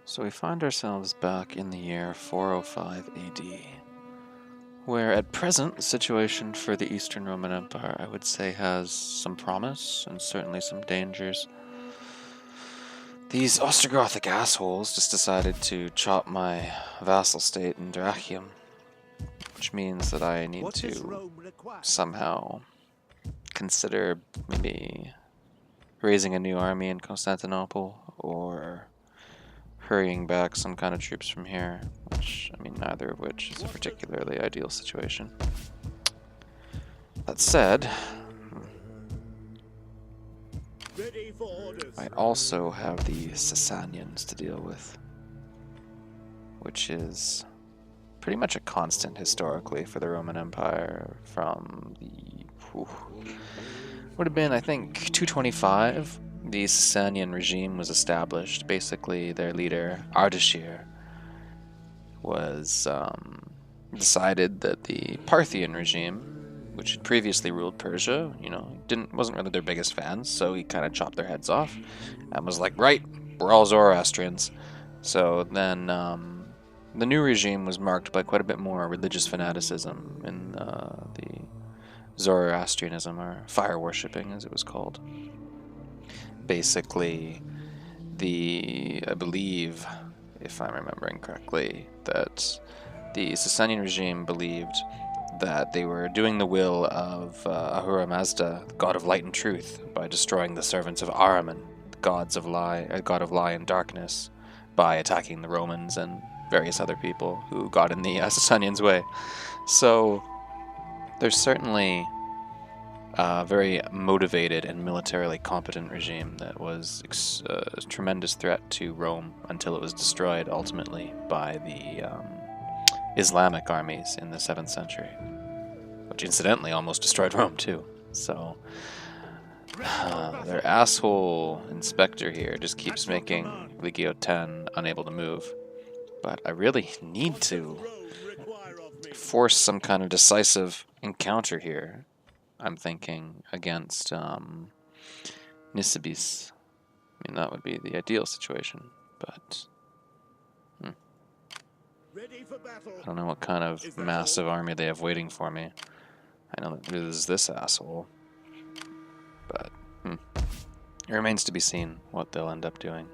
So we find ourselves back in the year 405 AD, where at present the situation for the Eastern Roman Empire, I would say, has some promise and certainly some dangers. These Ostrogothic assholes just decided to chop my vassal state in Drachium, which means that I need to somehow consider maybe raising a new army in Constantinople or hurrying back some kind of troops from here, which, I mean, neither of which is a particularly ideal situation. That said, I also have the Sasanians to deal with, which is pretty much a constant historically for the Roman Empire from the... would have been, I think, 225. The Sasanian regime was established. Basically, their leader, Ardashir, was decided that the Parthian regime, which had previously ruled Persia, wasn't really their biggest fans, so he kind of chopped their heads off and was like, right, we're all Zoroastrians. So then the new regime was marked by quite a bit more religious fanaticism in the Zoroastrianism, or fire worshipping as it was called. Basically, I believe, if I'm remembering correctly, that the Sasanian regime believed that they were doing the will of Ahura Mazda, the god of light and truth, by destroying the servants of Ahriman, the god of lie and darkness, by attacking the Romans and various other people who got in the Sasanians' way. So there's certainly a very motivated and militarily competent regime that was a tremendous threat to Rome until it was destroyed ultimately by the Islamic armies in the 7th century, which incidentally almost destroyed Rome too. So their asshole inspector here just keeps making Legio 10 unable to move. But I really need to force some kind of decisive encounter here. I'm thinking against Nisibis. I mean, that would be the ideal situation, but I don't know what kind of massive army they have waiting for me. I know that there's this asshole, but it remains to be seen what they'll end up doing.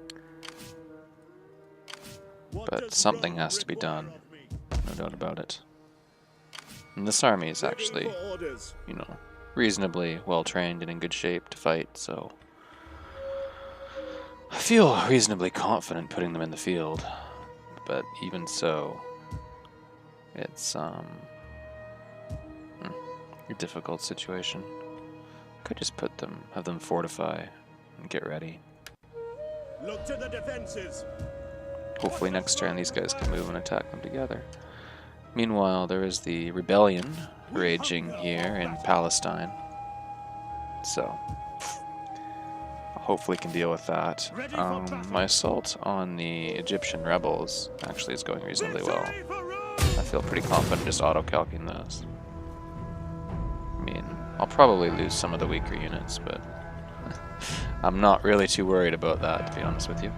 But something has to be done, no doubt about it. And this army is actually, reasonably well trained and in good shape to fight, so I feel reasonably confident putting them in the field. But even so, it's a difficult situation. Could just have them fortify and get ready. Look to the defenses. Hopefully next turn these guys can move and attack them together. Meanwhile, there is the rebellion raging here in Palestine, so hopefully can deal with that. My assault on the Egyptian rebels actually is going reasonably well. I feel pretty confident just auto-calcing those. I mean, I'll probably lose some of the weaker units, but I'm not really too worried about that, to be honest with you.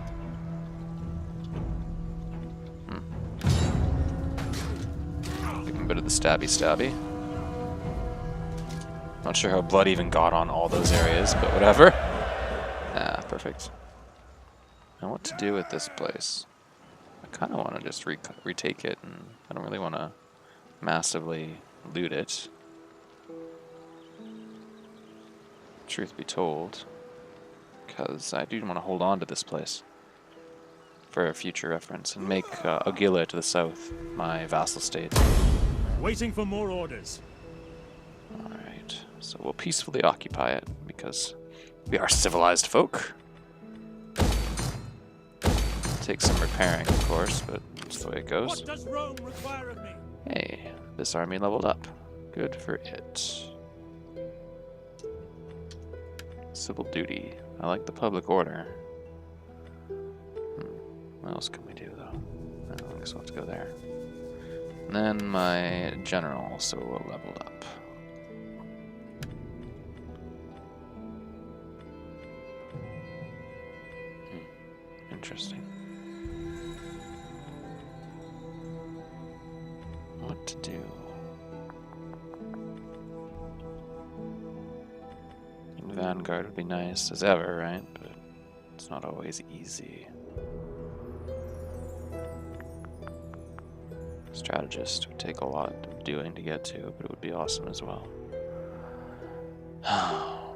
Give him a bit of the stabby. Not sure how blood even got on all those areas, but whatever. Perfect. Now what to do with this place? I kind of want to just retake it, and I don't really want to massively loot it. Truth be told, because I do want to hold on to this place for future reference and make Ogila to the south my vassal state. Waiting for more orders. Alright, so we'll peacefully occupy it because we are civilized folk. Takes some repairing, of course, but that's the way it goes. What does Rome require of me? Hey, this army leveled up. Good for it. Civil duty. I like the public order. What else can we do, though? I guess we'll have to go there. And then my general also leveled up. Interesting. vanguard would be nice as ever, right? But it's not always easy. Strategist would take a lot of doing to get to, but it would be awesome as well.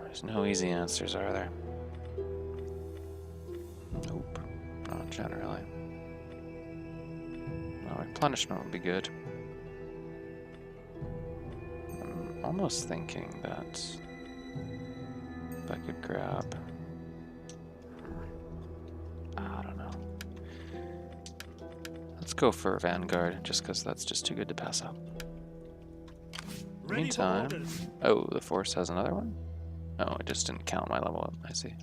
There's no easy answers, are there? Nope, not generally. No, replenishment would be good. I'm almost thinking that if I could grab... I don't know. Let's go for Vanguard, just because that's just too good to pass up. Meantime... Oh, the Force has another one? Oh, it just didn't count my level up, I see.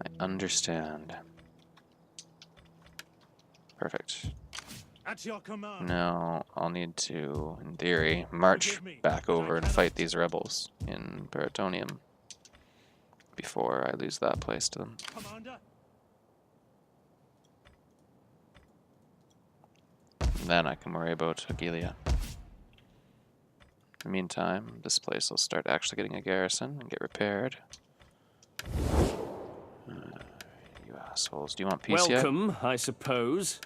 I understand. Perfect. At your command. Now, I'll need to, in theory, march back over and fight these rebels in Baratonium before I lose that place to them. Commander. And then I can worry about Agilia. In the meantime, this place will start actually getting a garrison and get repaired. You assholes. Do you want peace yet? Welcome, I suppose.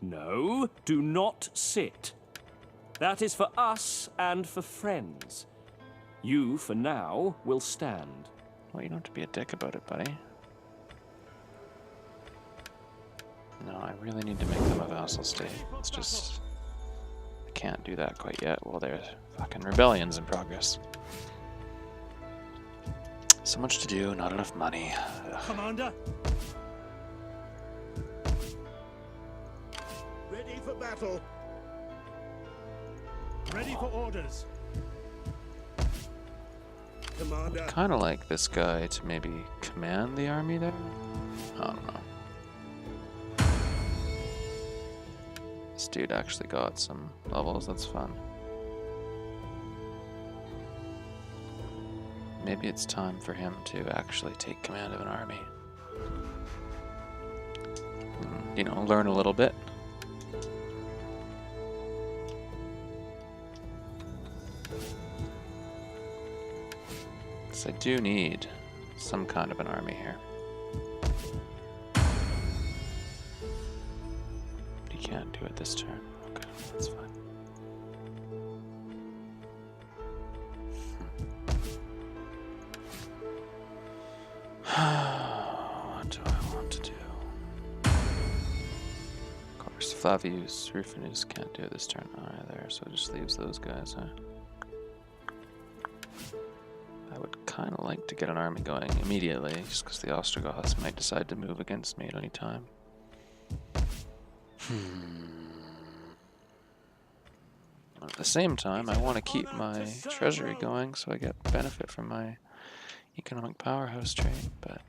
No, do not sit. That is for us and for friends. You, for now, will stand. Well, you don't have to be a dick about it, buddy. No, I really need to make them a vassal state. It's just... I can't do that quite yet while there's fucking rebellions in progress. So much to do, not enough money. Ugh. Commander. Ready for battle. Ready for orders. Commander. Kind of like this guy to maybe command the army there? I don't know. This dude actually got some levels, that's fun. Maybe it's time for him to actually take command of an army. You know, learn a little bit. So I do need some kind of an army here. But he can't do it this turn. Okay, that's fine. What do I want to do? Of course, Flavius, Rufinus can't do it this turn either, so it just leaves those guys, huh? I would kind of like to get an army going immediately, just because the Ostrogoths might decide to move against me at any time. At the same time, I want to keep my treasury going so I get benefit from my economic powerhouse trade, but...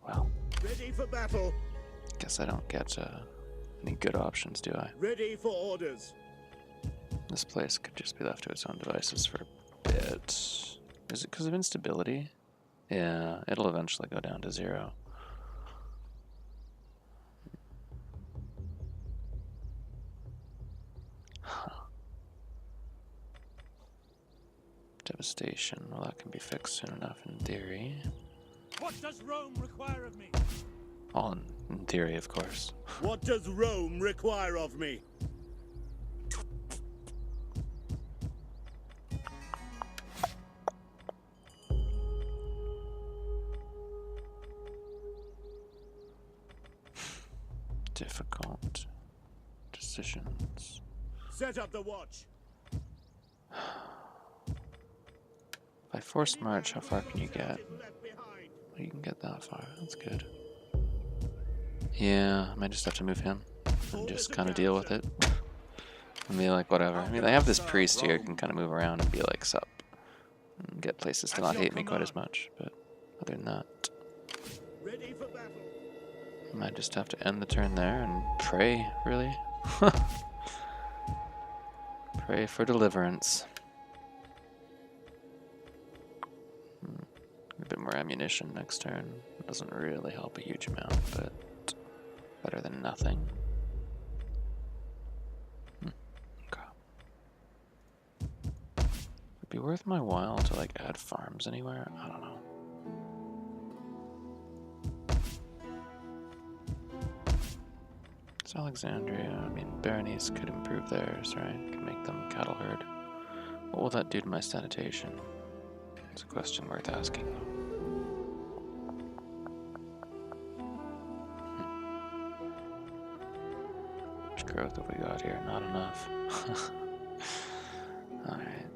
well, Ready for battle. guess I don't get any good options, do I? Ready for orders. This place could just be left to its own devices for a bit. Is it because of instability? Yeah, it'll eventually go down to 0. Huh. Devastation. Well, that can be fixed soon enough in theory. What does Rome require of me? All in theory, of course. What does Rome require of me? Difficult decisions. Set up the watch. If I force march, how far can you get? Well, you can get that far. That's good. Yeah, I might just have to move him and just kind of deal with it. And be like, whatever. I mean, I have this priest here who can kind of move around and be like, sup. And get places to not hate me quite as much. But other than that, Ready for battle. I might just have to end the turn there and pray, really. Pray for deliverance. A bit more ammunition next turn. Doesn't really help a huge amount, but better than nothing. Okay. be worth my while to like add farms anywhere? I don't know. It's Alexandria. I mean, Berenice could improve theirs, right? Could make them cattle herd. What will that do to my sanitation? It's a question worth asking, though. How much growth have we got here? Not enough. Alright.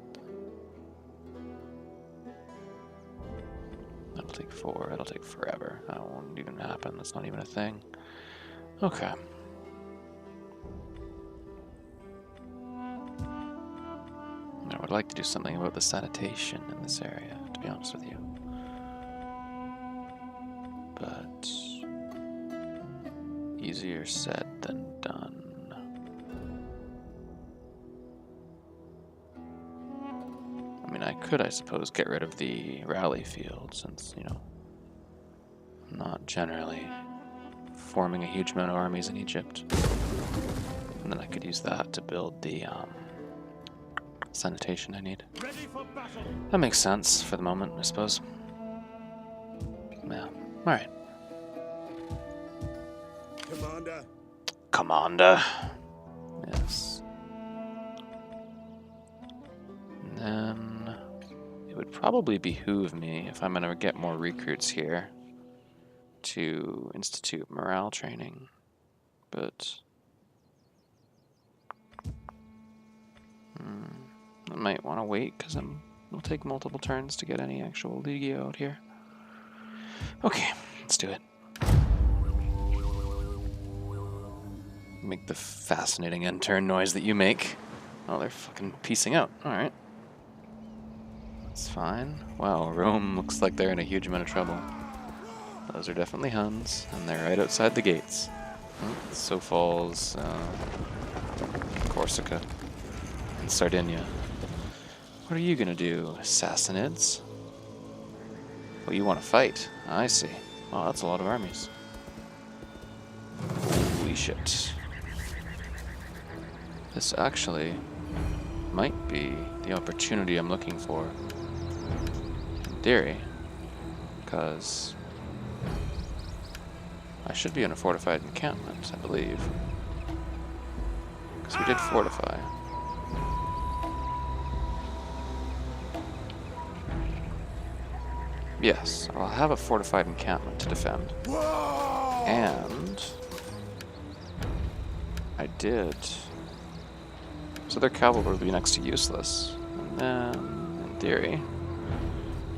That'll take 4. That'll take forever. That won't even happen. That's not even a thing. Okay. I would like to do something about the sanitation in this area, to be honest with you. But easier said than done. I mean, I could, I suppose, get rid of the rally field, since, you know, I'm not generally forming a huge amount of armies in Egypt. And then I could use that to build the sanitation I need. Ready for battle. That makes sense for the moment, I suppose. Yeah. Alright. Commander. Commander. Yes. And then it would probably behoove me, if I'm going to get more recruits here, to institute morale training. But I might want to wait, because it'll take multiple turns to get any actual legio out here. Okay, let's do it. Make the fascinating end turn noise that you make. Oh, they're fucking piecing out. Alright. That's fine. Wow, Rome looks like they're in a huge amount of trouble. Those are definitely Huns, and they're right outside the gates. So falls Corsica and Sardinia. What are you gonna do, Sassanids? Oh, you want to fight? I see. Oh, that's a lot of armies. Holy shit. This actually might be the opportunity I'm looking for. In theory. Because I should be in a fortified encampment, I believe. Because we did fortify. Yes, I'll have a fortified encampment to defend. And I did. So their cavalry will be next to useless. And then, in theory,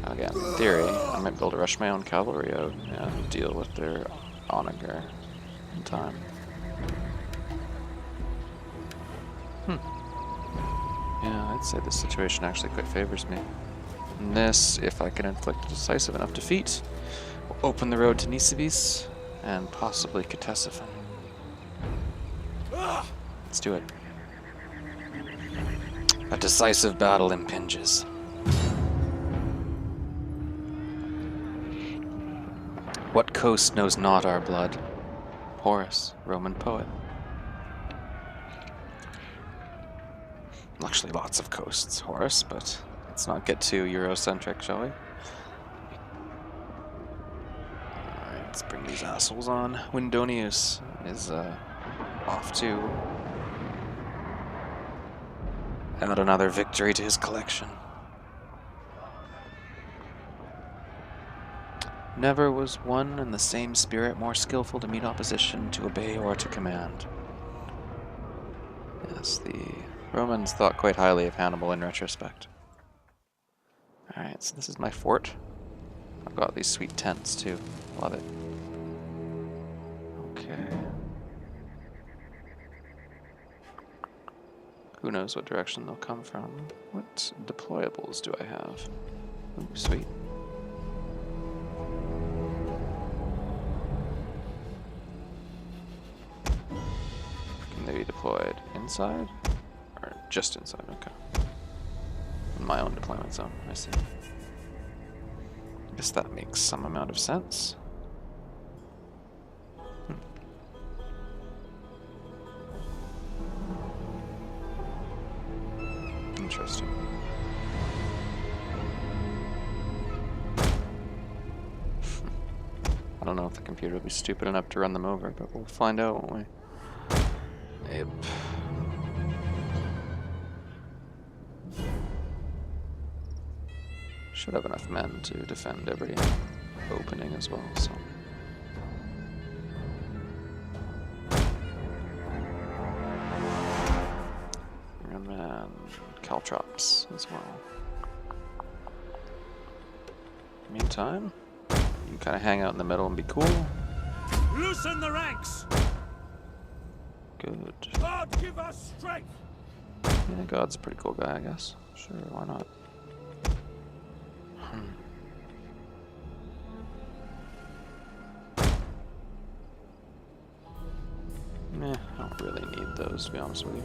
again, in theory, I might be able to rush my own cavalry out and deal with their onager in time. Yeah, I'd say this situation actually quite favors me. And this, if I can inflict a decisive enough defeat, will open the road to Nisibis and possibly Ctesiphon. Let's do it. A decisive battle impinges. What coast knows not our blood? Horace, Roman poet. Actually, lots of coasts, Horace, but let's not get too Eurocentric, shall we? Alright, let's bring these assholes on. Windonius is off to add another victory to his collection. Never was one and the same spirit more skillful to meet opposition, to obey, or to command. Yes, the Romans thought quite highly of Hannibal in retrospect. Alright, so this is my fort. I've got these sweet tents too. Love it. Okay. Who knows what direction they'll come from? What deployables do I have? Ooh, sweet. Can they be deployed inside? Or just inside? Okay. In my own deployment zone, I see. I guess that makes some amount of sense. Interesting. don't know if the computer will be stupid enough to run them over, but we'll find out, won't we? Yep. Should have enough men to defend every opening as well, so. And then caltrops as well. Meantime, you can kind of hang out in the middle and be cool. Loosen the ranks! Good. God, give us strength! Yeah, God's a pretty cool guy, I guess. Sure, why not? Meh, I don't really need those, to be honest with you.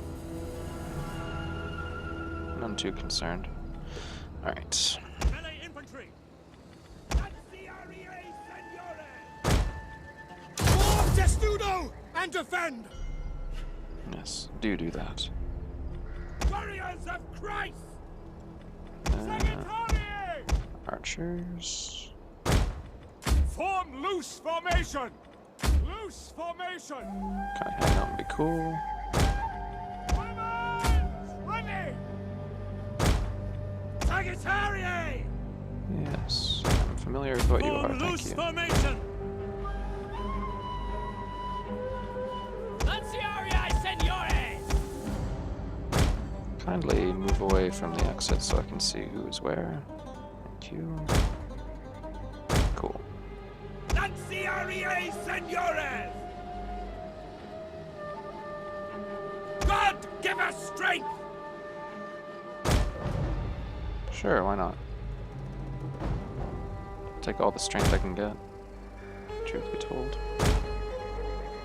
None too concerned. Alright. Melee infantry! Form testudo and defend! Yes, do that. Warriors of Christ! Archers. Form loose formation! Loose formation! Kind of hang out and be cool. Ready! Sagittarii! Yes, I'm familiar with what you are, Form thank loose you. formation! Kindly move away from the exit so I can see who's where. Thank you. Cool. Lanciarii Senores! God give us strength! Sure, why not? Take all the strength I can get. Truth be told.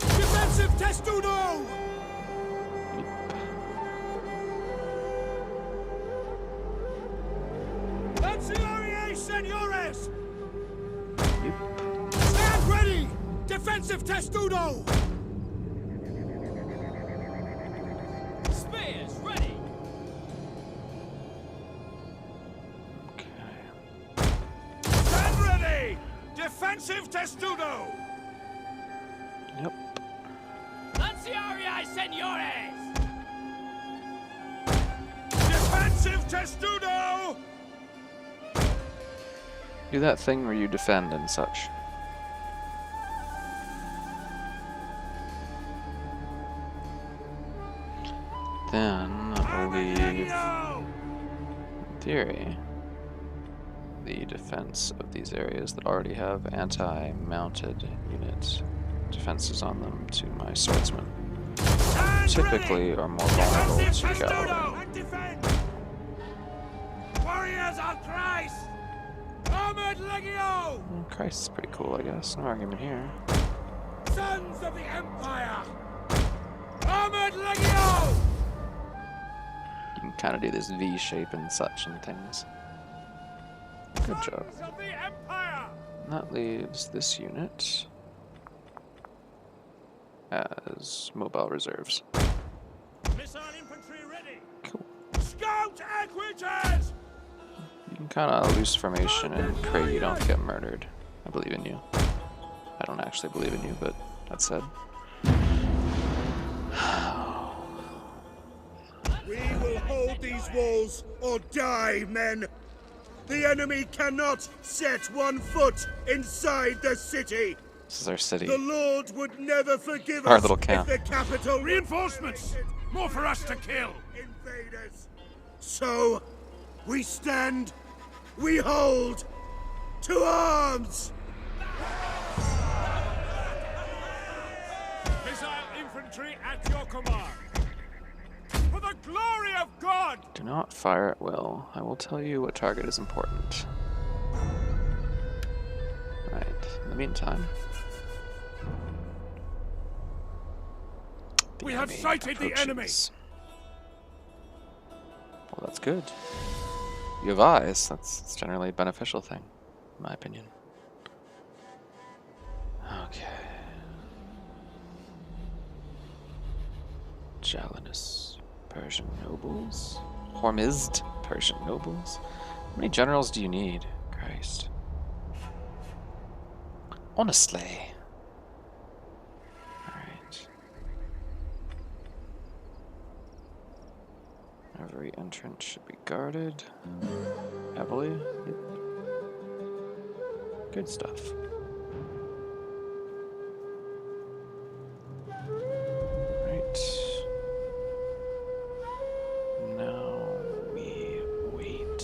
Defensive testudo! Lanciarii Senores! Yep. Stand ready! Defensive testudo! Spears ready! Okay. Stand ready! Defensive testudo! Yep. Lanciarii Senores! Defensive testudo! Do that thing where you defend and such. Then I believe, in theory, the defense of these areas that already have anti-mounted unit defenses on them to my swordsmen typically are more vulnerable to cavalry. Warriors of Christ! Armored Legio! Christ is pretty cool, I guess. No argument here. Sons of the Empire! Armored Legio! You can kind of do this V shape and such and things. Good job. Sons of the Empire! And that leaves this unit as mobile reserves. Missile infantry ready! Cool. Scout equities! You can kind of loose formation and pray you don't get murdered. I believe in you. I don't actually believe in you, but that said. We will hold these walls or die, men! The enemy cannot set one foot inside the city! This is our city. The Lord would never forgive Our us little if camp. the capital... Reinforcements! More for us to kill! Invaders! So, we stand, we hold, to arms! Missile infantry at your command! For the glory of God! Do not fire at will. I will tell you what target is important. Right. In the meantime, We have sighted the enemy! approaches. Well, that's good. You have eyes. That's generally a beneficial thing, in my opinion. Okay. Jalinus, Persian nobles. Hormizd, Persian nobles. How many generals do you need? Christ. Honestly. Alright. Every entrance should be guarded heavily. Yep. Good stuff. Right. Now we wait.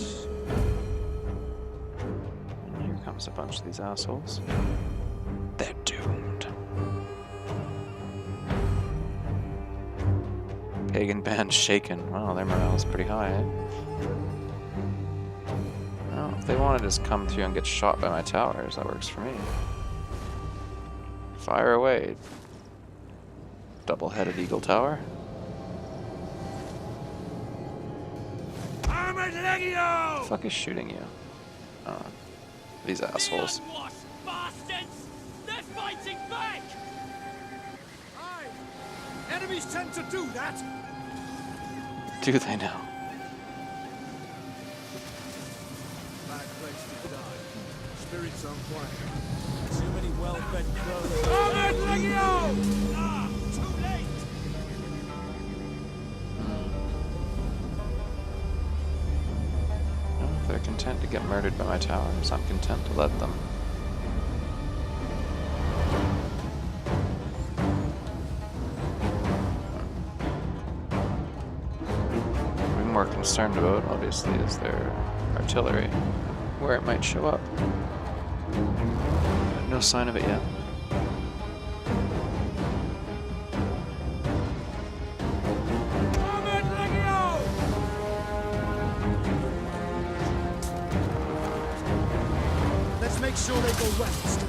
And here comes a bunch of these assholes. They're doomed. Pagan band shaken. Wow, their morale is pretty high, eh? Well, if they want to just come through and get shot by my towers, that works for me. Fire away. Double-headed eagle tower. Armored Legio! The fuck is shooting you? These assholes. Bastards! They're fighting back! Aye. Enemies tend to do that. Do they now? Bad place to die. Spirits on fire. Too many well-fed crows. Armored Legio! Ah, too late! Well, if they're content to get murdered by my towers, I'm content to let them. What I'm more concerned about, obviously, is their artillery, where it might show up. No sign of it yet. Armored Legio! Let's make sure they go west.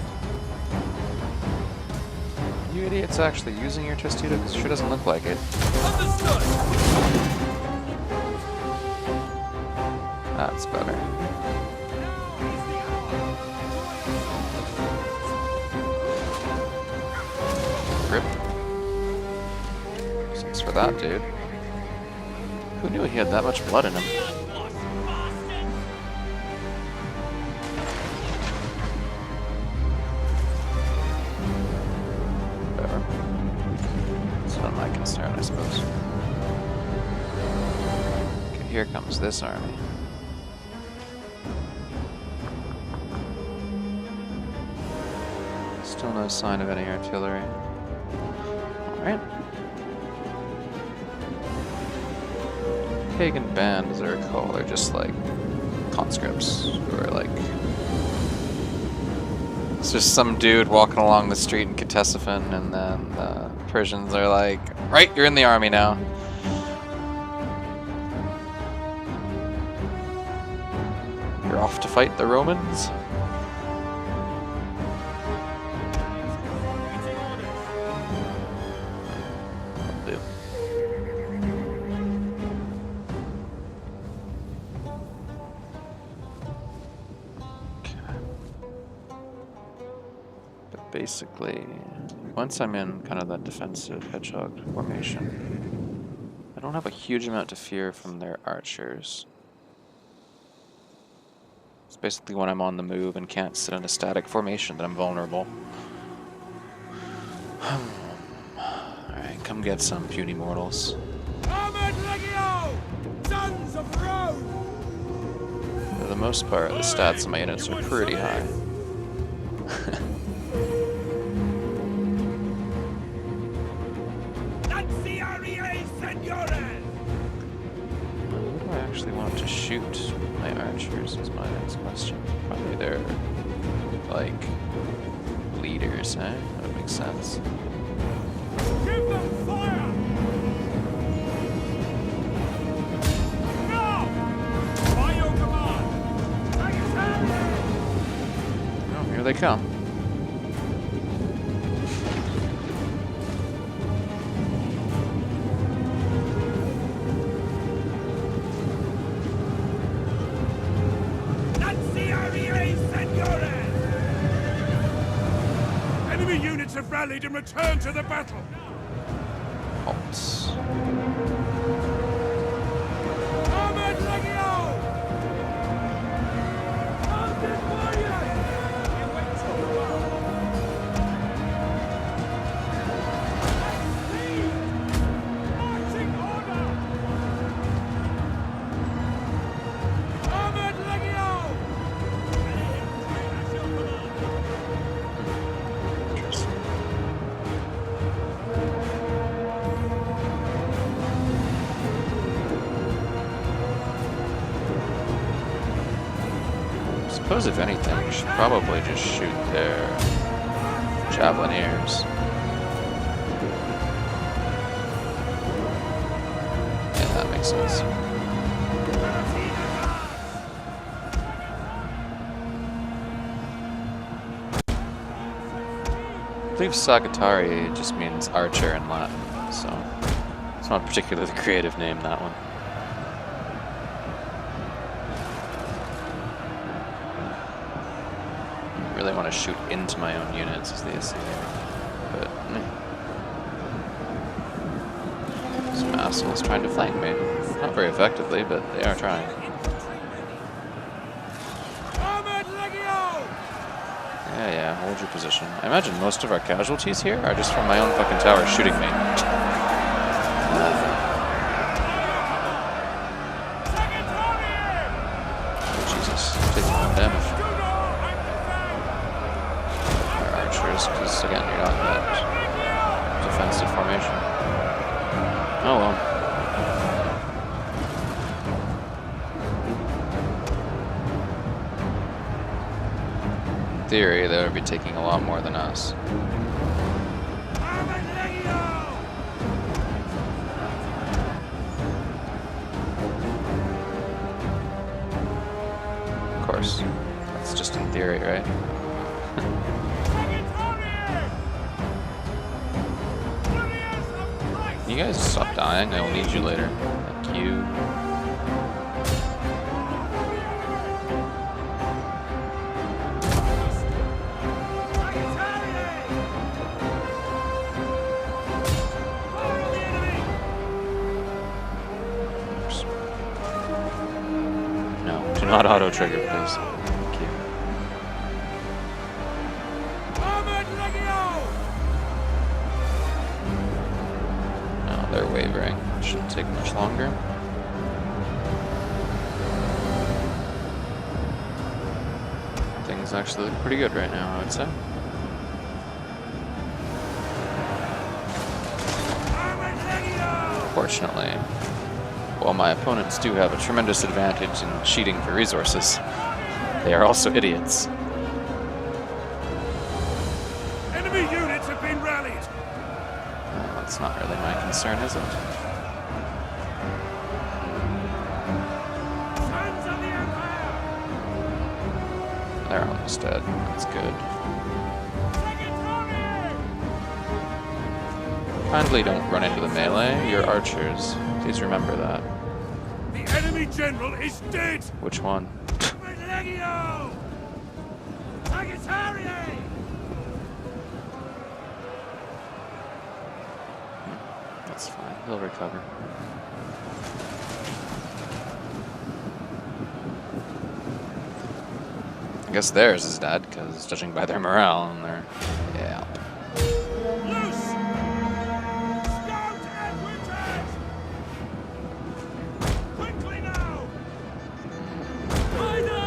You idiots actually using your Testudo? Because it sure doesn't look like it. Understood! That's better. Rip. Thanks for that, dude. Who knew he had that much blood in him? Whatever. It's not my concern, I suppose. Okay, here comes this army. Still no sign of any artillery. Alright. Pagan band, as I recall, they're just like conscripts who are like. It's just some dude walking along the street in Ctesiphon, and then the Persians are like, right, you're in the army now. You're off to fight the Romans? Do. But basically, once I'm in kind of that defensive hedgehog formation, I don't have a huge amount to fear from their archers. It's basically when I'm on the move and can't sit in a static formation that I'm vulnerable. Alright, come get some, puny mortals. Armored Legio! Sons of Rome! For the most part, the stats of my units are pretty high. Who do I actually want to shoot my archers is my next question. Probably their, like, leaders, eh? That makes sense. Give them fire! No! By your command! Oh, here they come. Enemy units have rallied and returned to the battle! Halt. Armored Legio! Mounted warriors! suppose if anything, we should probably just shoot their javelineers. Yeah, that makes sense. I believe Sagittari just means archer in Latin, so it's not a particularly creative name, that one. I really want to shoot into my own units as they see here, but some assholes trying to flank me. Not very effectively, but they are trying. Yeah, hold your position. I imagine most of our casualties here are just from my own fucking tower shooting me. Oh, Jesus, taking one damage. Our archers, because again, you're not in that defensive formation. Oh well. In theory, they would be taking a lot more than us. Of course, that's just in theory, right? Can you guys stop dying? I will need you later. Thank you. Not auto trigger, please. Thank you. No, they're wavering. Shouldn't take much longer. Things actually look pretty good right now, I would say. Fortunately, while my opponents do have a tremendous advantage in cheating for resources, they are also idiots. Enemy units have been rallied. Well, that's not really my concern, is it? Sons of the Empire. They're almost dead. That's good. Kindly don't run into the melee. You're archers. Please remember that. The enemy general is dead! Which one? That's fine. He'll recover. I guess theirs is dead, because judging by their morale and their... Yeah.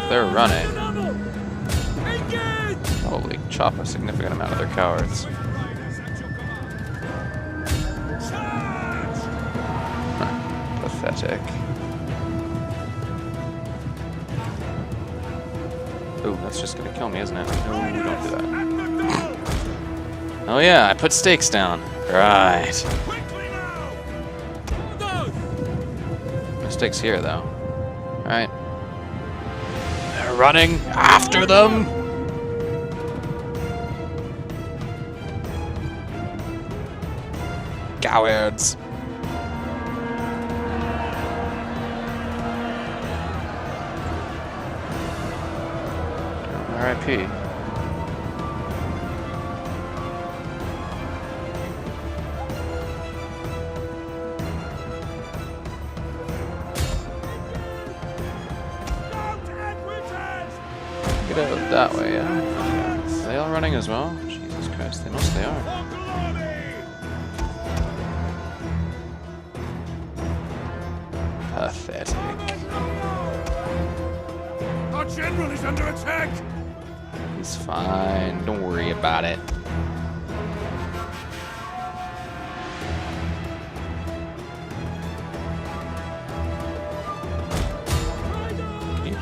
They're running. Holy, chop a significant amount of their cowards. Pathetic. Ooh, that's just gonna kill me, isn't it? No, don't do that. Oh yeah, I put stakes down. Right. No stakes here, though. Alright. Running after them. Cowards. R.I.P. Get out that way, yeah? Are they all running as well? Jesus Christ, they mostly are. Pathetic. Our general is under attack! He's fine, don't worry about it.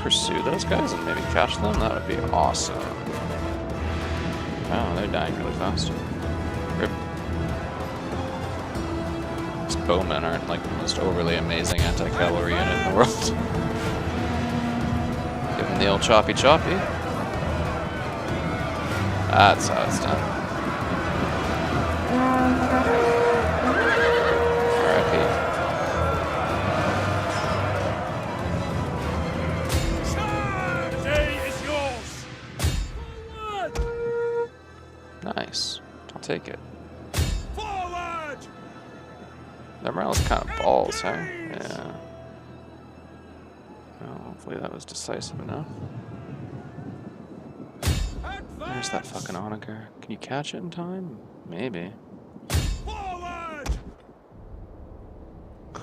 pursue those guys and maybe catch them? That would be awesome. Wow, they're dying really fast. Rip. These bowmen aren't like the most overly amazing anti-cavalry unit in the world. Give them the old choppy choppy. That's how it's done. Nice. I'll take it. Forward! Their morale's kind of balls, huh? Yeah. Well, hopefully that was decisive enough. There's that fucking onager. Can you catch it in time? Maybe. Forward! You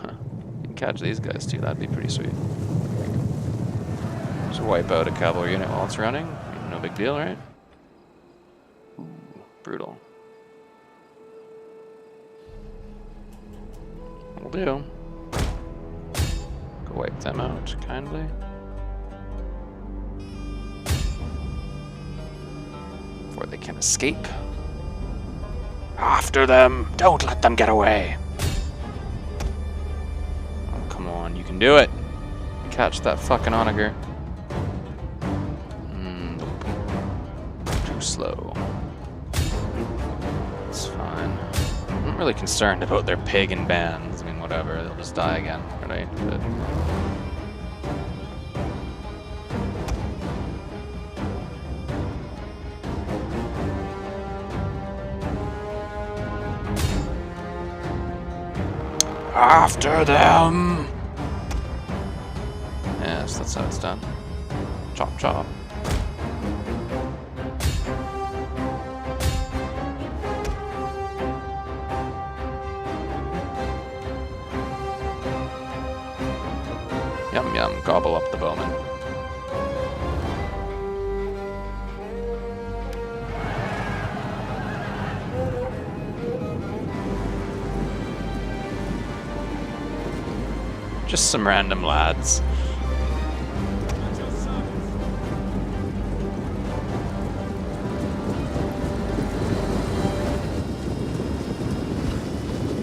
can catch these guys too, that'd be pretty sweet. Just wipe out a cavalry unit while it's running. No big deal, right? Ooh, brutal. Will do. Go wipe them out, kindly. Before they can escape. After them! Don't let them get away! Oh, come on, you can do it! Catch that fucking onager. Nope. Too slow. It's fine. I'm not really concerned about their pagan bands. I mean, whatever, they'll just die again, right? But after them! Yes, that's how it's done. Chop, chop. Yum yum, gobble up the bowman. Just some random lads.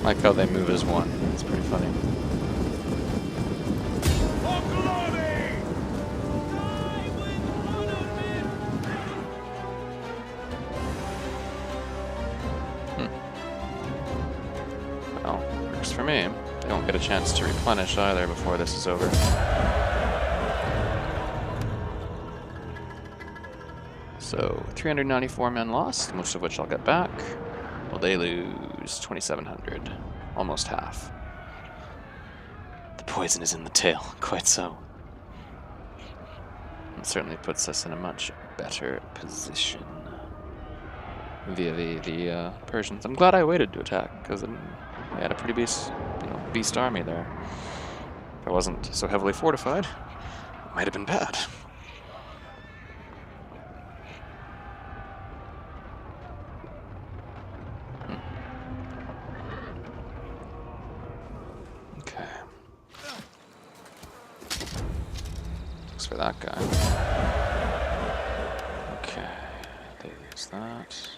Like how they move as one. It's pretty funny. Well, works for me. They won't get a chance to replenish either before this is over. So, 394 men lost, most of which I'll get back. Well, they lose 2,700. Almost half. The poison is in the tail, quite so. It certainly puts us in a much better position. Vis-a-vis the Persians. I'm glad I waited to attack, because they had a pretty beast army there. If I wasn't so heavily fortified, it might have been bad. Okay. Looks for that guy. Okay, there's that.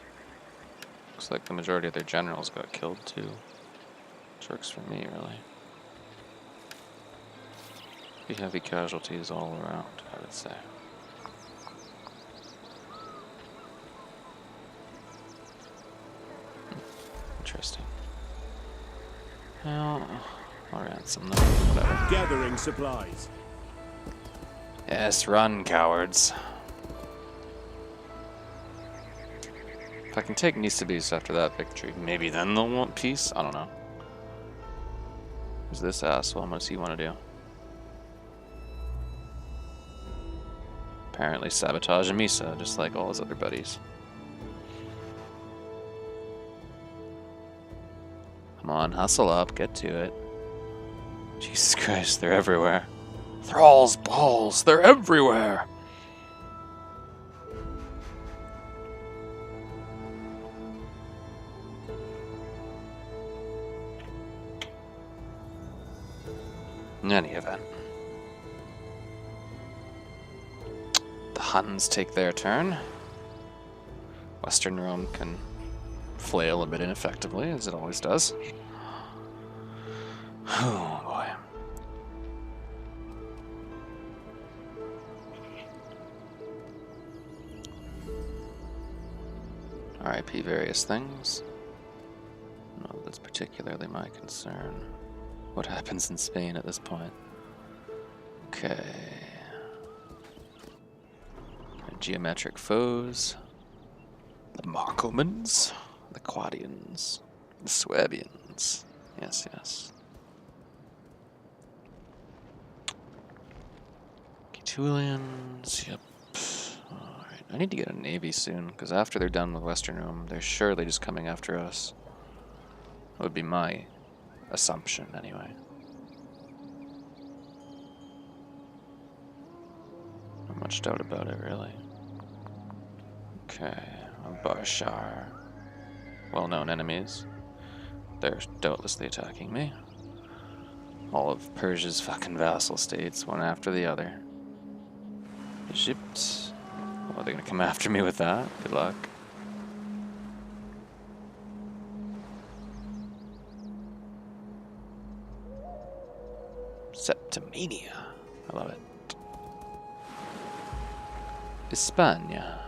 Looks like the majority of their generals got killed too. Which works for me, really. Pretty heavy casualties all around, I would say. Interesting. Well, I'll ransom them, whatever. Gathering supplies. Yes, run, cowards. If I can take Nisibis after that victory, maybe then they'll want peace? I don't know. Who's this asshole? What does he want to do? Apparently sabotage Amisa, just like all his other buddies. Come on, hustle up, get to it. Jesus Christ, they're everywhere. Thralls, balls, they're everywhere! In any event. Huns take their turn. Western Rome can flail a bit ineffectively, as it always does. Oh boy. RIP various things. No, that's particularly my concern. What happens in Spain at this point? Okay. Geometric foes. The Markomans. The Quadians. The Swabians. Yes, yes. Getulians. Yep. Alright. I need to get a navy soon, because after they're done with Western Rome, they're surely just coming after us. That would be my assumption, anyway. Not much doubt about it, really. Okay, Barshar. Well-known enemies. They're doubtlessly attacking me. All of Persia's fucking vassal states, one after the other. Egypt. Oh, they're gonna come after me with that. Good luck. Septimania. I love it. Hispania.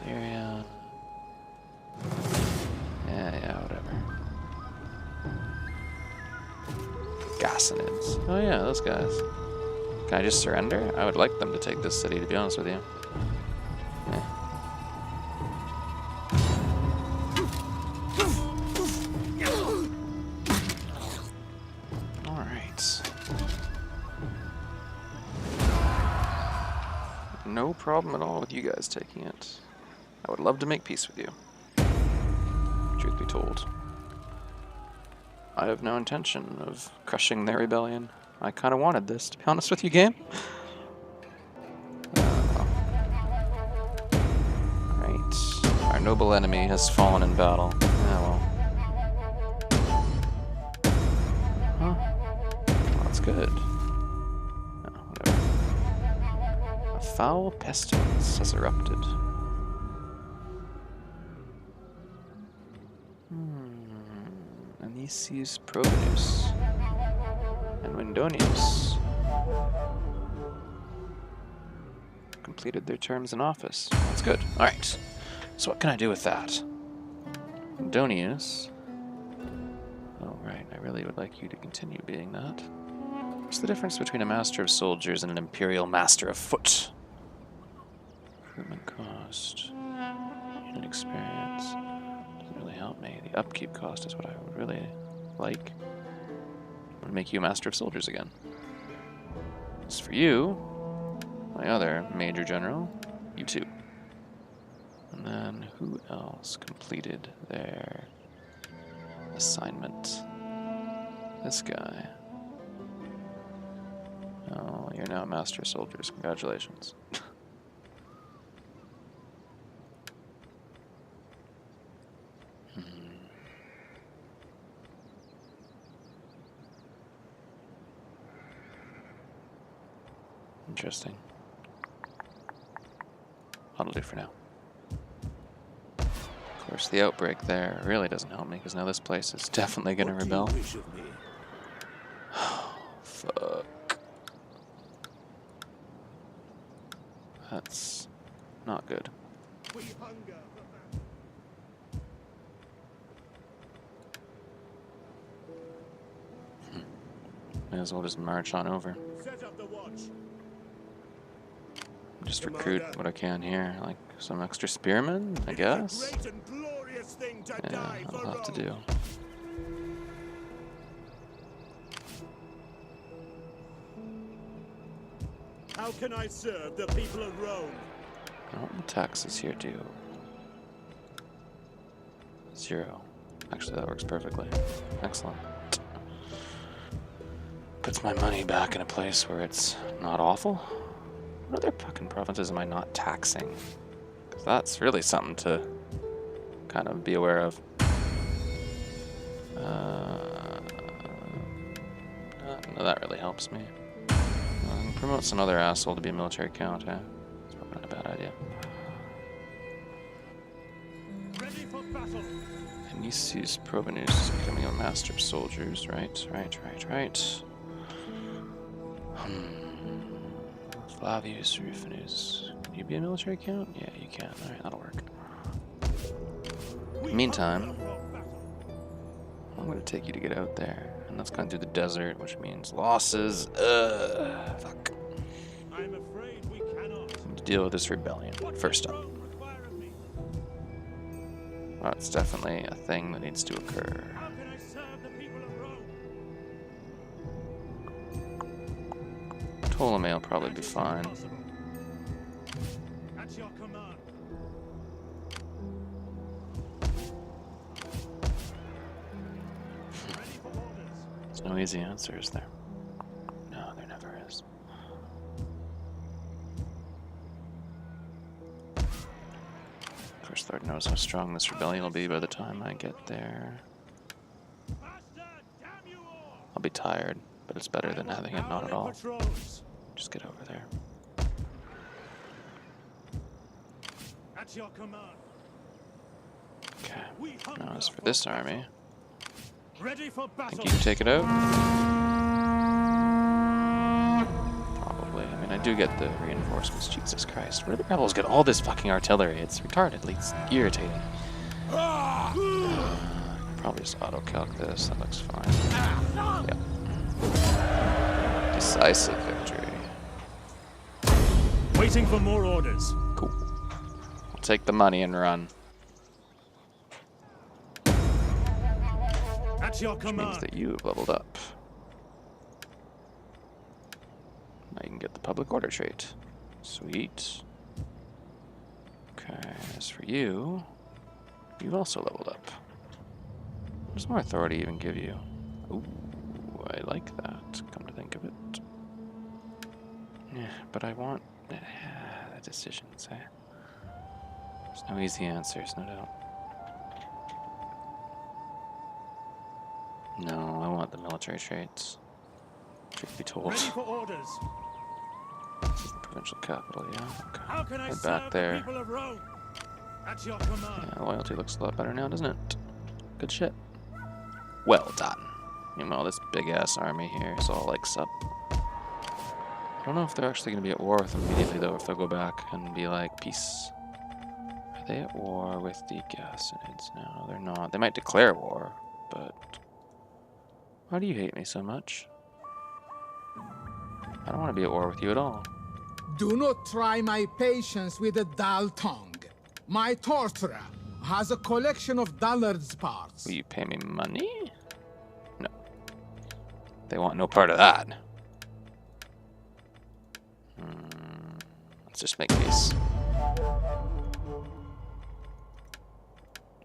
Illyria. Yeah, whatever. Gassanids. Oh yeah, those guys. Can I just surrender? I would like them to take this city, to be honest with you. Yeah. Alright. No problem at all with you guys taking it. I would love to make peace with you. Truth be told. I have no intention of crushing their rebellion. I kind of wanted this, to be honest with you, game. Right. Our noble enemy has fallen in battle. Yeah, well. Huh? Well, that's good. Oh, whatever. A foul pestilence has erupted. Anicius Provenus and Windonius completed their terms in office. That's good. Alright. So what can I do with that? Windonius. Oh, right. I really would like you to continue being that. What's the difference between a master of soldiers and an imperial master of foot? Recruitment cost. Unit experience. Doesn't really help me. The upkeep cost is what I would really like. I'm gonna make you a master of soldiers again. As for you, my other major general, you too. And then who else completed their assignment? This guy. Oh, you're now a master of soldiers. Congratulations. Interesting. That'll do for now. Of course, the outbreak there really doesn't help me, because now this place is definitely going to rebel. Fuck. That's not good. May as well just march on over. Set up the watch. Just recruit what I can here, like some extra spearmen, I guess. Great and glorious thing to Yeah, die for I'll have to Rome. do. How can I serve the people of Rome? What will taxes here do? 0. Actually, that works perfectly. Excellent. Puts my money back in a place where it's not awful. What other fucking provinces am I not taxing? Because that's really something to kind of be aware of. No, that really helps me. Promote some other asshole to be a military count, eh? That's probably not a bad idea. Ready for battle. Anicius Provenus is becoming a master of soldiers. Right. Flavius Rufinus. Can you be a military count? Yeah, you can. Alright, that'll work. Meantime, I'm going to take you to get out there. And that's going through the desert, which means losses. Fuck. I'm afraid we cannot. Need to deal with this rebellion. First up. Well, it's definitely a thing that needs to occur. How can I serve the people of Rome? Ptolemy will probably be fine. At your command. Ready for orders. There's no easy answer, is there? No, there never is. First Lord knows how strong this rebellion will be by the time I get there. Faster, damn you all! I'll be tired, but it's better than having it not at all. Patrols. Just get over there. At your command. Okay. We hunger Now as for this army, ready for I battle. think you can take it out. Probably. I mean, I do get the reinforcements. Jesus Christ. Where do the rebels get all this fucking artillery? It's retarded. It's irritating. Probably just auto-calc this. That looks fine. Yep. Decisive victory. Waiting for more orders. Cool. I'll take the money and run. At your Which means command. that you have leveled up. Now you can get the public order trait. Sweet. Okay, as for you, you've also leveled up. What does more authority even give you? Ooh, I like that, come to think of it. Yeah, but I want the decisions, eh? There's no easy answers, no doubt. No, I want the military traits. Truth be told. Ready for orders. This is the provincial capital, yeah. Okay. How can I Head serve back the there. people of Rome? At your command. Yeah, loyalty looks a lot better now, doesn't it? Good shit. Well done. Meanwhile, this big-ass army here is all like sup. I don't know if they're actually going to be at war with them immediately, though, if they'll go back and be like, peace. Are they at war with the Gassanids? No, they're not. They might declare war, but... Why do you hate me so much? I don't want to be at war with you at all. Do not try my patience with a dull tongue. My torturer has a collection of dullards parts. Will you pay me money? No. They want no part of that. Let's just make peace.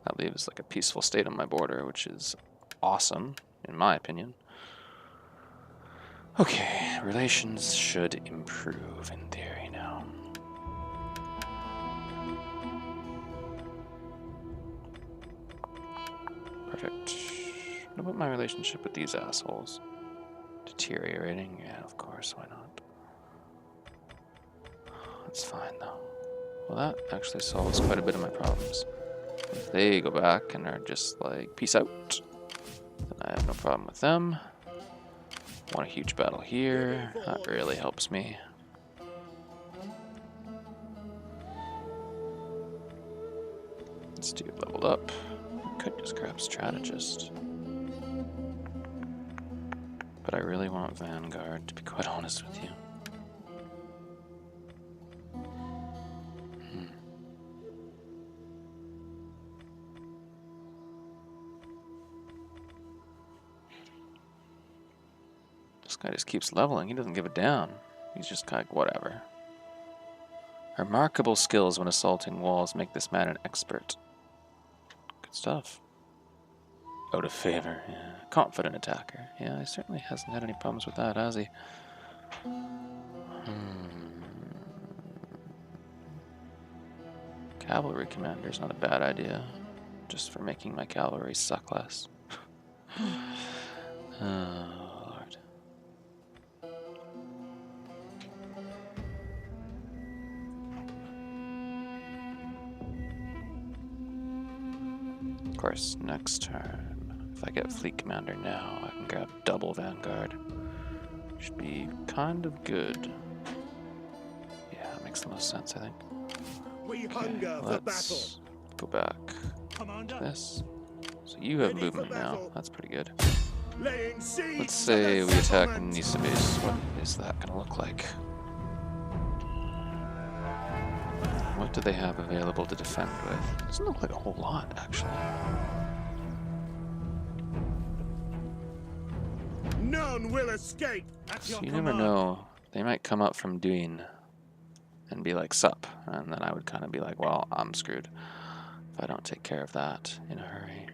That leaves like a peaceful state on my border, which is awesome, in my opinion. Okay, relations should improve in theory now. Perfect. What about my relationship with these assholes? Deteriorating? Yeah, of course, why not? That's fine, though. Well, that actually solves quite a bit of my problems. If they go back and are just like, peace out, then I have no problem with them. Want a huge battle here. That really helps me. This dude leveled up. I could just grab strategist. But I really want Vanguard, to be quite honest with you. This guy just keeps leveling. He doesn't give a damn. He's just kind of whatever. Remarkable skills when assaulting walls make this man an expert. Good stuff. Out of favor, yeah. Confident attacker. Yeah, he certainly hasn't had any problems with that, has he? Cavalry commander's not a bad idea. Just for making my cavalry suck less. Oh, Lord. course, next turn. If I get Fleet Commander now, I can grab double Vanguard. Should be kind of good. Yeah, that makes the most sense, I think. We Okay, hunger for battle. let's go back Commander, to this. So you have Ready for movement now. battle. That's pretty good. laying siege Let's to say the we attack settlement. Nisabes. What is that going to look like? What do they have available to defend with? Doesn't look like a whole lot, actually. None will escape. At So your you never command. know. They might come up from Duin and be like, sup. And then I would kind of be like, well, I'm screwed if I don't take care of that in a hurry.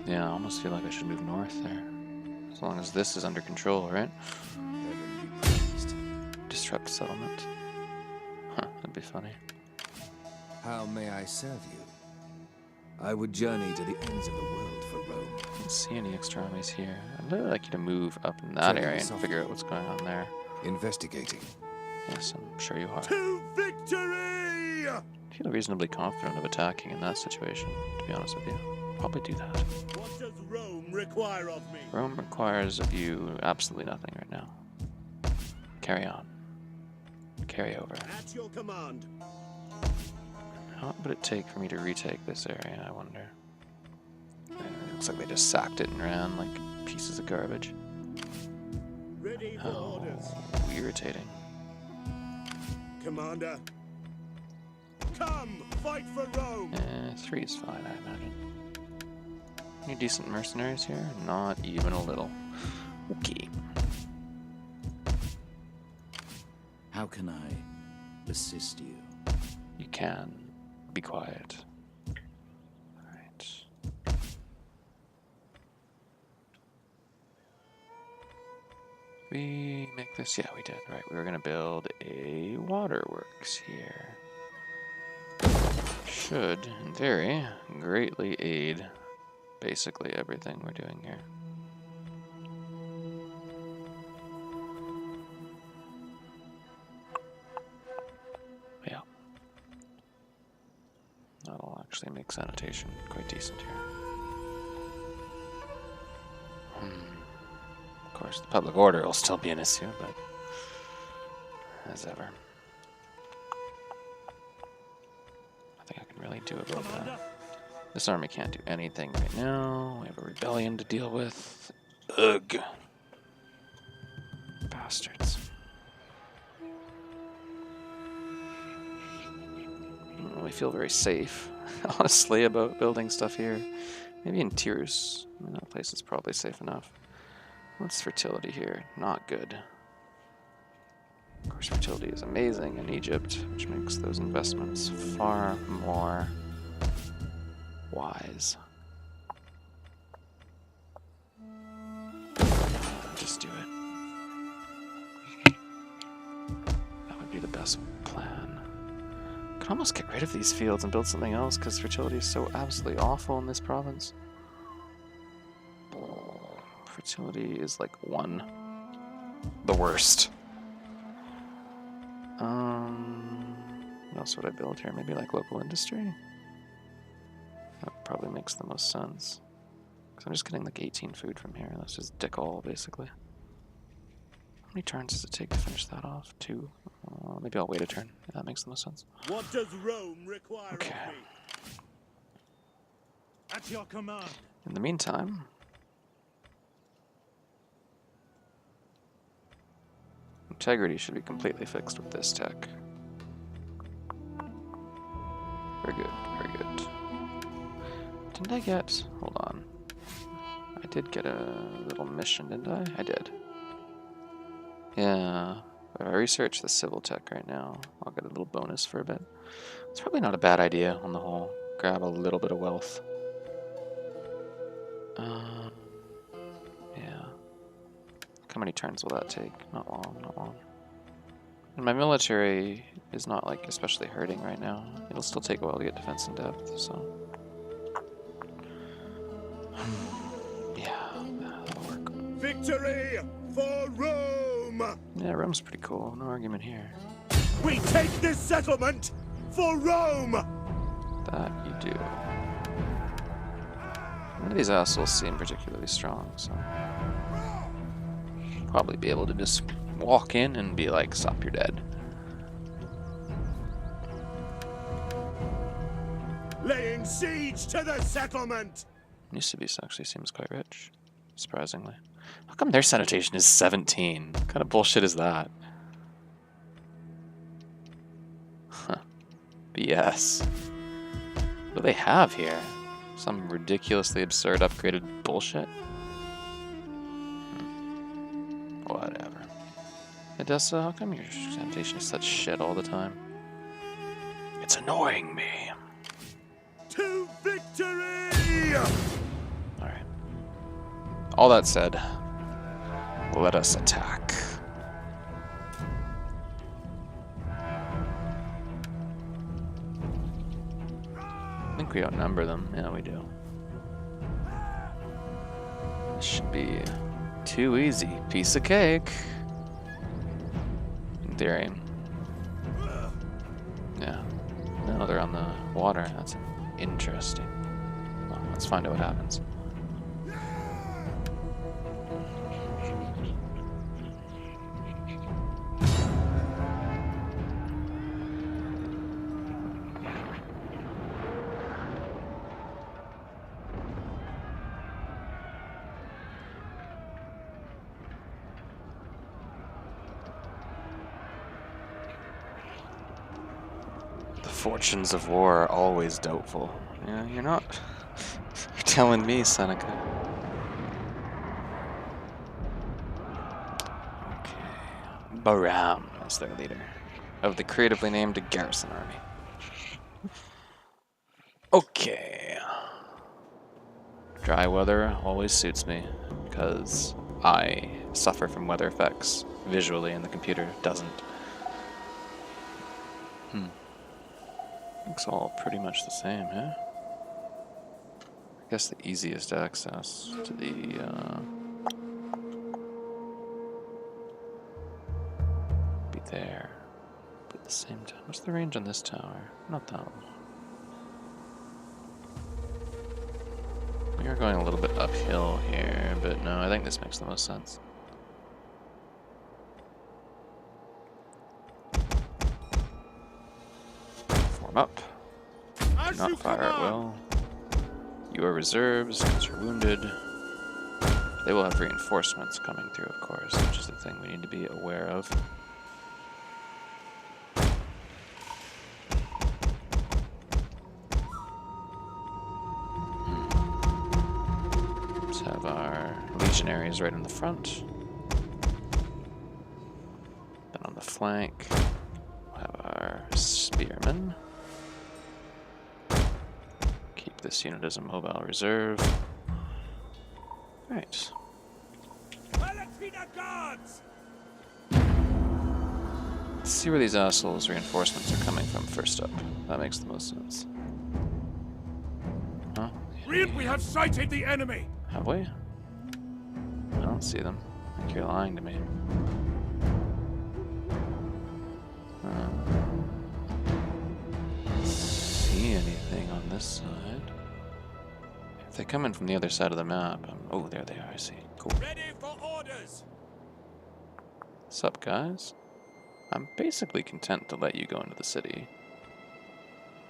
Yeah, I almost feel like I should move north there. As long as this is under control, right? Heaven be praised. Disrupt settlement. Huh, that'd be funny. How may I serve you? I would journey to the ends of the world for Rome. I don't see any extra armies here. I'd really like you to move up in that Treading area and softly. figure out what's going on there. Investigating. Yes, I'm sure you are. To victory! I feel reasonably confident of attacking in that situation, to be honest with you. I'll probably do that. What does Rome require of me? Rome requires of you absolutely nothing right now. Carry on. Carry over. At your command. How long would it take for me to retake this area, I wonder? It looks like they just sacked it and ran like pieces of garbage. Ready for Oh, orders. irritating. Commander. Come, fight for Rome. 3 is fine, I imagine. Any decent mercenaries here? Not even a little. Okay. How can I assist you? You can. Be quiet. Alright. We make this? Yeah, we did. Right, we were going to build a waterworks here. Should, in theory, greatly aid basically everything we're doing here. Yeah. That'll actually make sanitation quite decent here. Of course, the public order will still be an issue, but as ever. Nothing I can really do about that. This army can't do anything right now. We have a rebellion to deal with. Ugh. Bastards. I don't really feel very safe, honestly, about building stuff here. Maybe in Tyrus. I mean, that place is probably safe enough. What's fertility here? Not good. Of course, fertility is amazing in Egypt, which makes those investments far more wise. Just do it. That would be the best plan. Could almost get rid of these fields and build something else because fertility is so absolutely awful in this province. Fertility is like 1. The worst. What else would I build here? Maybe like local industry? That probably makes the most sense. Because I'm just getting like 18 food from here. Let's just dick all, basically. How many turns does it take to finish that off? 2. Maybe I'll wait a turn. Yeah, that makes the most sense. What does Rome require Okay. of me? At your command. In the meantime, integrity should be completely fixed with this tech. Very good, very good. Didn't I get... Hold on. I did get a little mission, didn't I? I did. Yeah. If I research the civil tech right now, I'll get a little bonus for a bit. It's probably not a bad idea on the whole. Grab a little bit of wealth. Yeah. How many turns will that take? Not long, not long. And my military is not, like, especially hurting right now. It'll still take a while to get defense in depth, so... yeah, that'll work. Victory for Rome! Rome! Yeah, Rome's pretty cool. No argument here. We take this settlement for Rome! That you do. None of these assholes seem particularly strong, so probably be able to just walk in and be like, "Stop, you're dead." Laying siege to the settlement! Eusebius actually seems quite rich, surprisingly. How come their sanitation is 17? What kind of bullshit is that? Huh. BS. What do they have here? Some ridiculously absurd upgraded bullshit? Whatever. Edessa, how come your sanitation is such shit all the time? It's annoying me. To victory! Alright. All that said, let us attack. I think we outnumber them. Yeah, we do. This should be too easy. Piece of cake. In theory. Yeah. No, they're on the water. That's interesting. Well, let's find out what happens. Fortunes of war are always doubtful. Yeah, you're not. You're telling me, Seneca. Okay. Baram is their leader of the creatively named Garrison Army. Okay. Dry weather always suits me because I suffer from weather effects visually and the computer doesn't. Looks all pretty much the same, huh? I guess the easiest access to the, be there. But at the same time, what's the range on this tower? Not that one. We are going a little bit uphill here, but no, I think this makes the most sense. Up. Do not fire at will. You are reserves because you're wounded. They will have reinforcements coming through, of course, which is the thing we need to be aware of. Let's have our legionaries right in the front. Then on the flank, we'll have our spearmen. This unit is a mobile reserve. Right. Let's see where these assholes' reinforcements are coming from first up. That makes the most sense. Huh? We have sighted the enemy! Have we? I don't see them. I think you're lying to me. See anything on this side? If they come in from the other side of the map, oh, there they are. I see. Cool. Ready for orders! What's up, guys? I'm basically content to let you go into the city,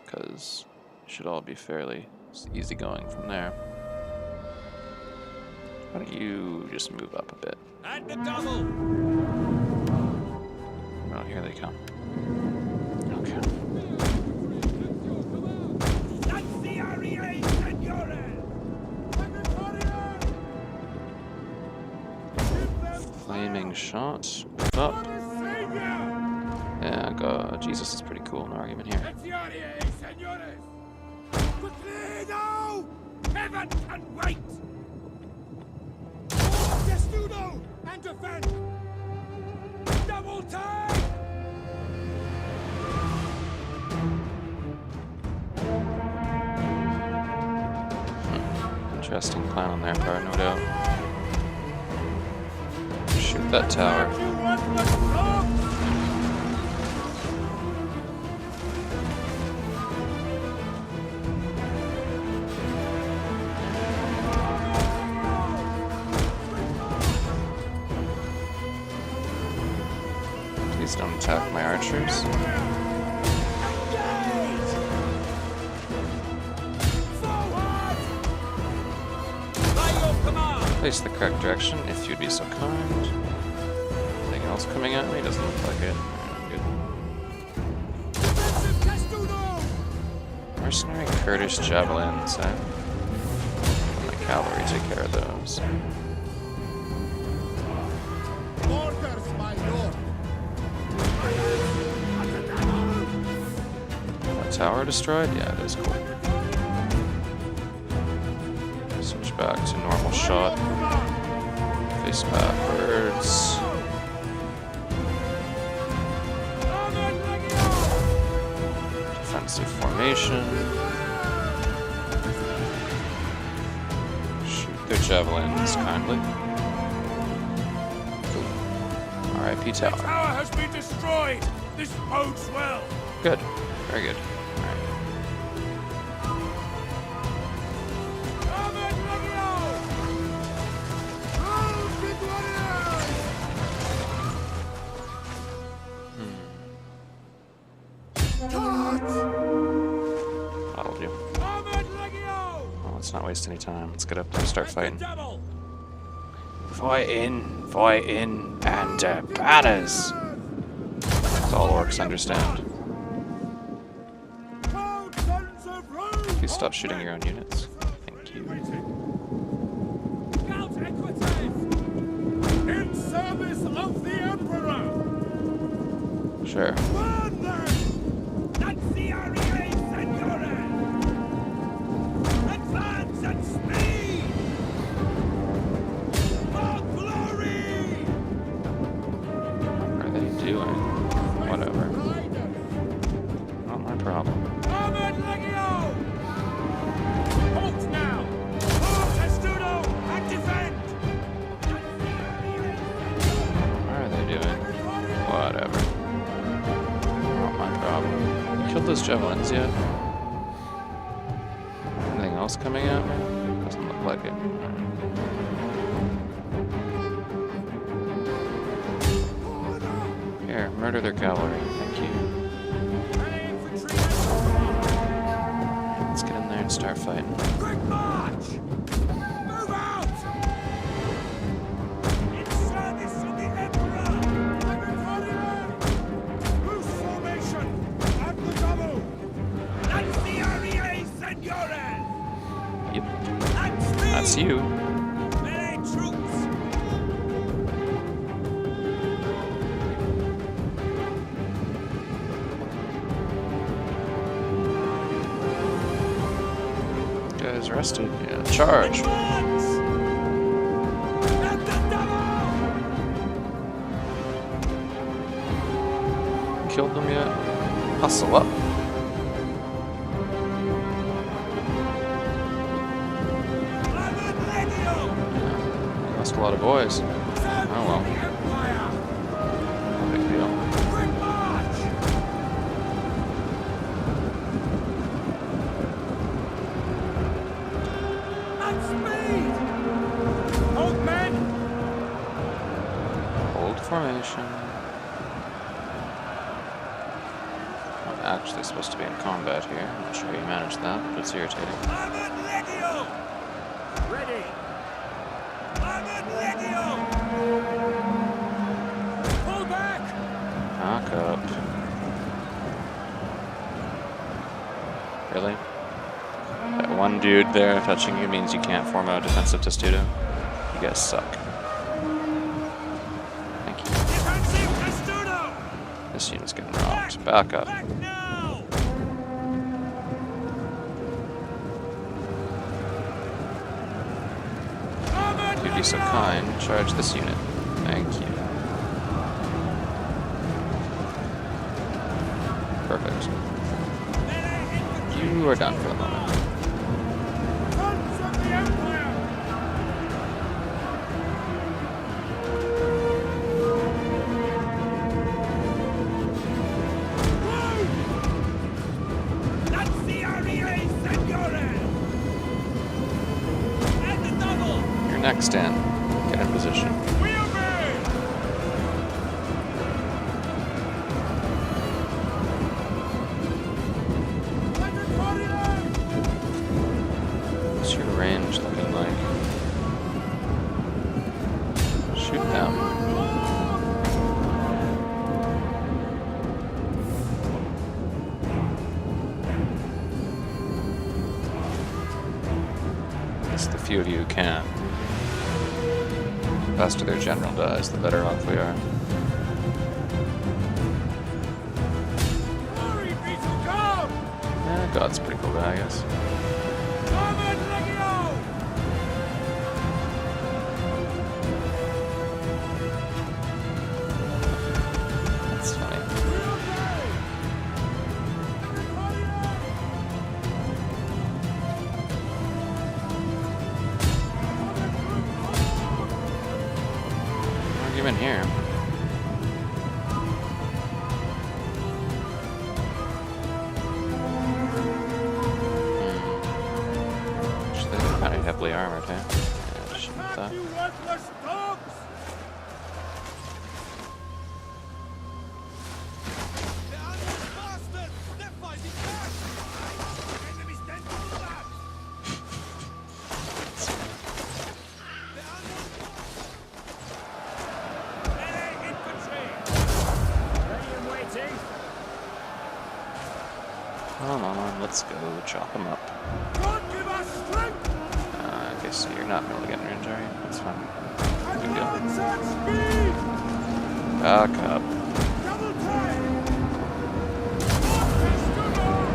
because it should all be fairly easy going from there. Why don't you just move up a bit? And the double! Oh, here they come. Okay. Flaming shot. Move up. Yeah, God, Jesus is pretty cool. No argument here. Quickly now! Heaven can wait! Testudo and defend! Double time! Interesting plan on their part, no doubt. Shoot that tower. archers. Face the correct direction if you'd be so kind. Anything else coming at me? Doesn't look like it. Good. Mercenary Kurdish javelins, eh? My cavalry take care of those. Orders, my lord. A tower destroyed? Yeah, it is cool. Switch back to normal shot. Face backwards. Defensive formation. Shoot their javelins kindly. R.I.P. The tower. tower has been destroyed. This bodes well. Good. Very good. That'll do. Well, let's not waste any time. Let's get up there and start fighting. Fighting, and banners! That's all orcs understand. Please stop shooting your own units. Thank you. In service of the Emperor. Sure. Advance at speed! For glory! What are they doing? Whatever. Not my problem. Armored Legio! Halt now! Move Testudo and defend! What are they doing? Whatever. Not my problem. You killed those javelins yet? Anything else coming at me? Doesn't look like it. Here, murder their cavalry. Thank you. Let's get in there and start fighting. Quick march! Move out! In service of the Emperor! Loose formation! At the double! Lanciarie Senores! Yep, At speed! that's you. Melee troops! Guys rested. Yeah, charge. Advance! At the double! Killed them yet? Hustle up. Armored Legio! Lost a lot of boys. Oh well, Empire! no big deal. Quick march! At speed! Hold men! Hold formation. I'm actually supposed to be in combat here. I'm not sure how you managed that, but it's irritating. Armored Legio! Ready! Armored Legio! Pull back! Back up. Really? That one dude there touching you means you can't form a defensive testudo? You guys suck. Thank you. Defensive Testudo! This unit's getting rocked. Back up. Back now! Armored If you'd be so Legio! kind, charge this unit. Thank you. Perfect. Melee infantry! You are done for the moment. Sons of the Empire! Lanciarie Senores! At the double! You're next in. Get in position. We obey! few of you who can. The faster their general dies, the better off we are. Yeah, God's a pretty cool guy, I guess. That's funny. Argument here. Heavily armored, huh? Yeah, just that. You worthless dogs! The Armies bastards! They're fighting back! Enemies stand to the back! The Armies Melee infantry! Ready and waiting! Come on, let's go chop him up. God give us strength! Okay, so you're not able to get an injury. That's fine. Good deal. Advance at speed! Back up. Double time! Orchestra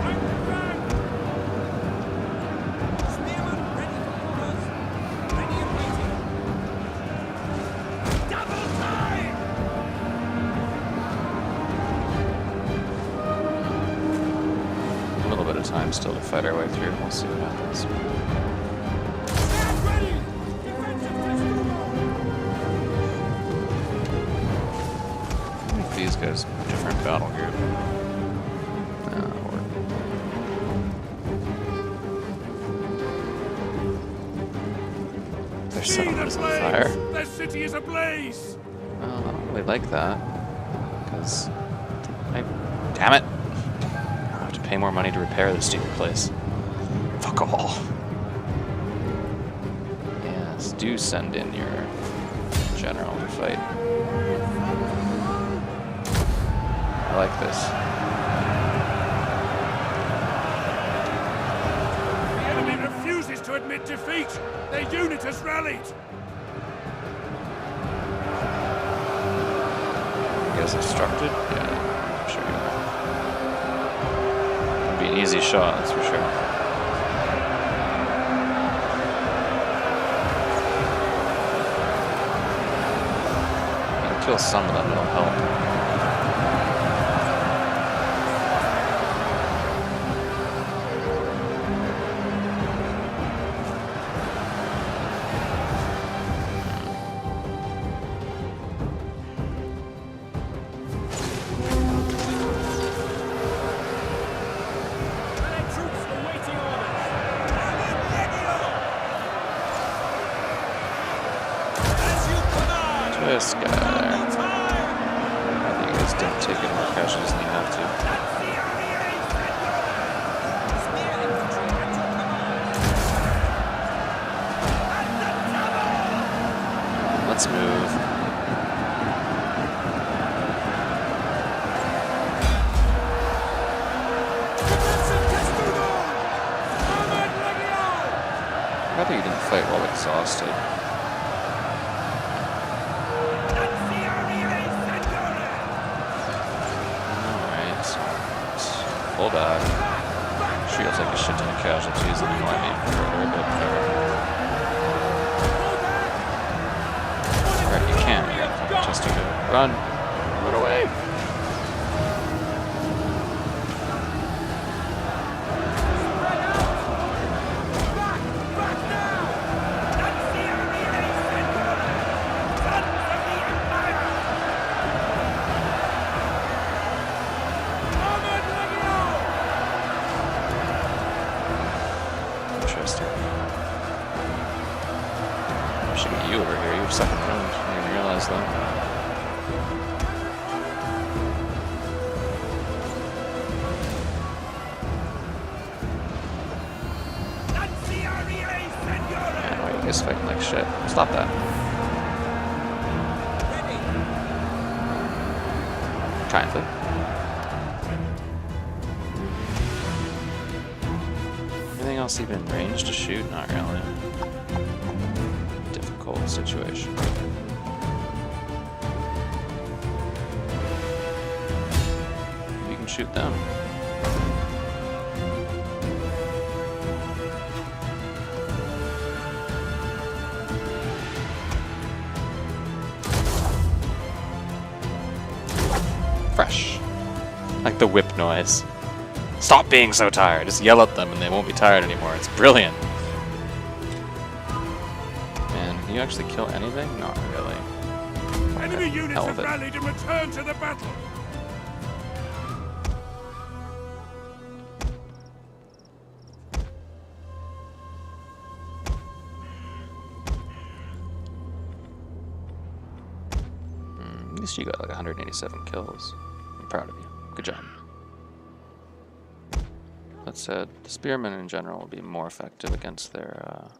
and defend! Spearman ready for orders. Ready and waiting. Double time! A little bit of time still to fight our way through. We'll see what happens. Stand ready! Defensive Ctesiphon! These guys, different battle group. Their See settlement the is on fire. flames! The city is ablaze! Well, I don't really like that. Because... Damn it! I have to pay more money to repair this stupid place. Fuck all. Yes, do send in your general to fight. I like this. The enemy refuses to admit defeat! Their unit has rallied! You guys instructed? Yeah, I'm sure you are. It'd be an easy shot, that's for sure. You can kill some of them, it'll help. Allied troops awaiting orders! As you command! This guy. I think you guys didn't take any more casualties than you have to. Let's move. Rather you didn't fight while exhausted. Alright. Pull back. Sure you'll take a shit ton of casualties and you might be further, but alright, you can. You got fucking Chester to run. Run away. Chester. I should get you over here. You have second round. I didn't realize that. Man, why are you guys fighting like shit? Stop that. Kindly. Anything else even in range to shoot? Not really. difficult situation. You can shoot them. Fresh. Like the whip noise. Stop being so tired. Just yell at them and they won't be tired anymore. It's brilliant. Man, can you actually kill anything? Not really. Enemy units hell have with it. rallied and returned to the battle. At least you got like 187 kills. I'm proud of you. Good job. That said, the spearmen in general will be more effective against their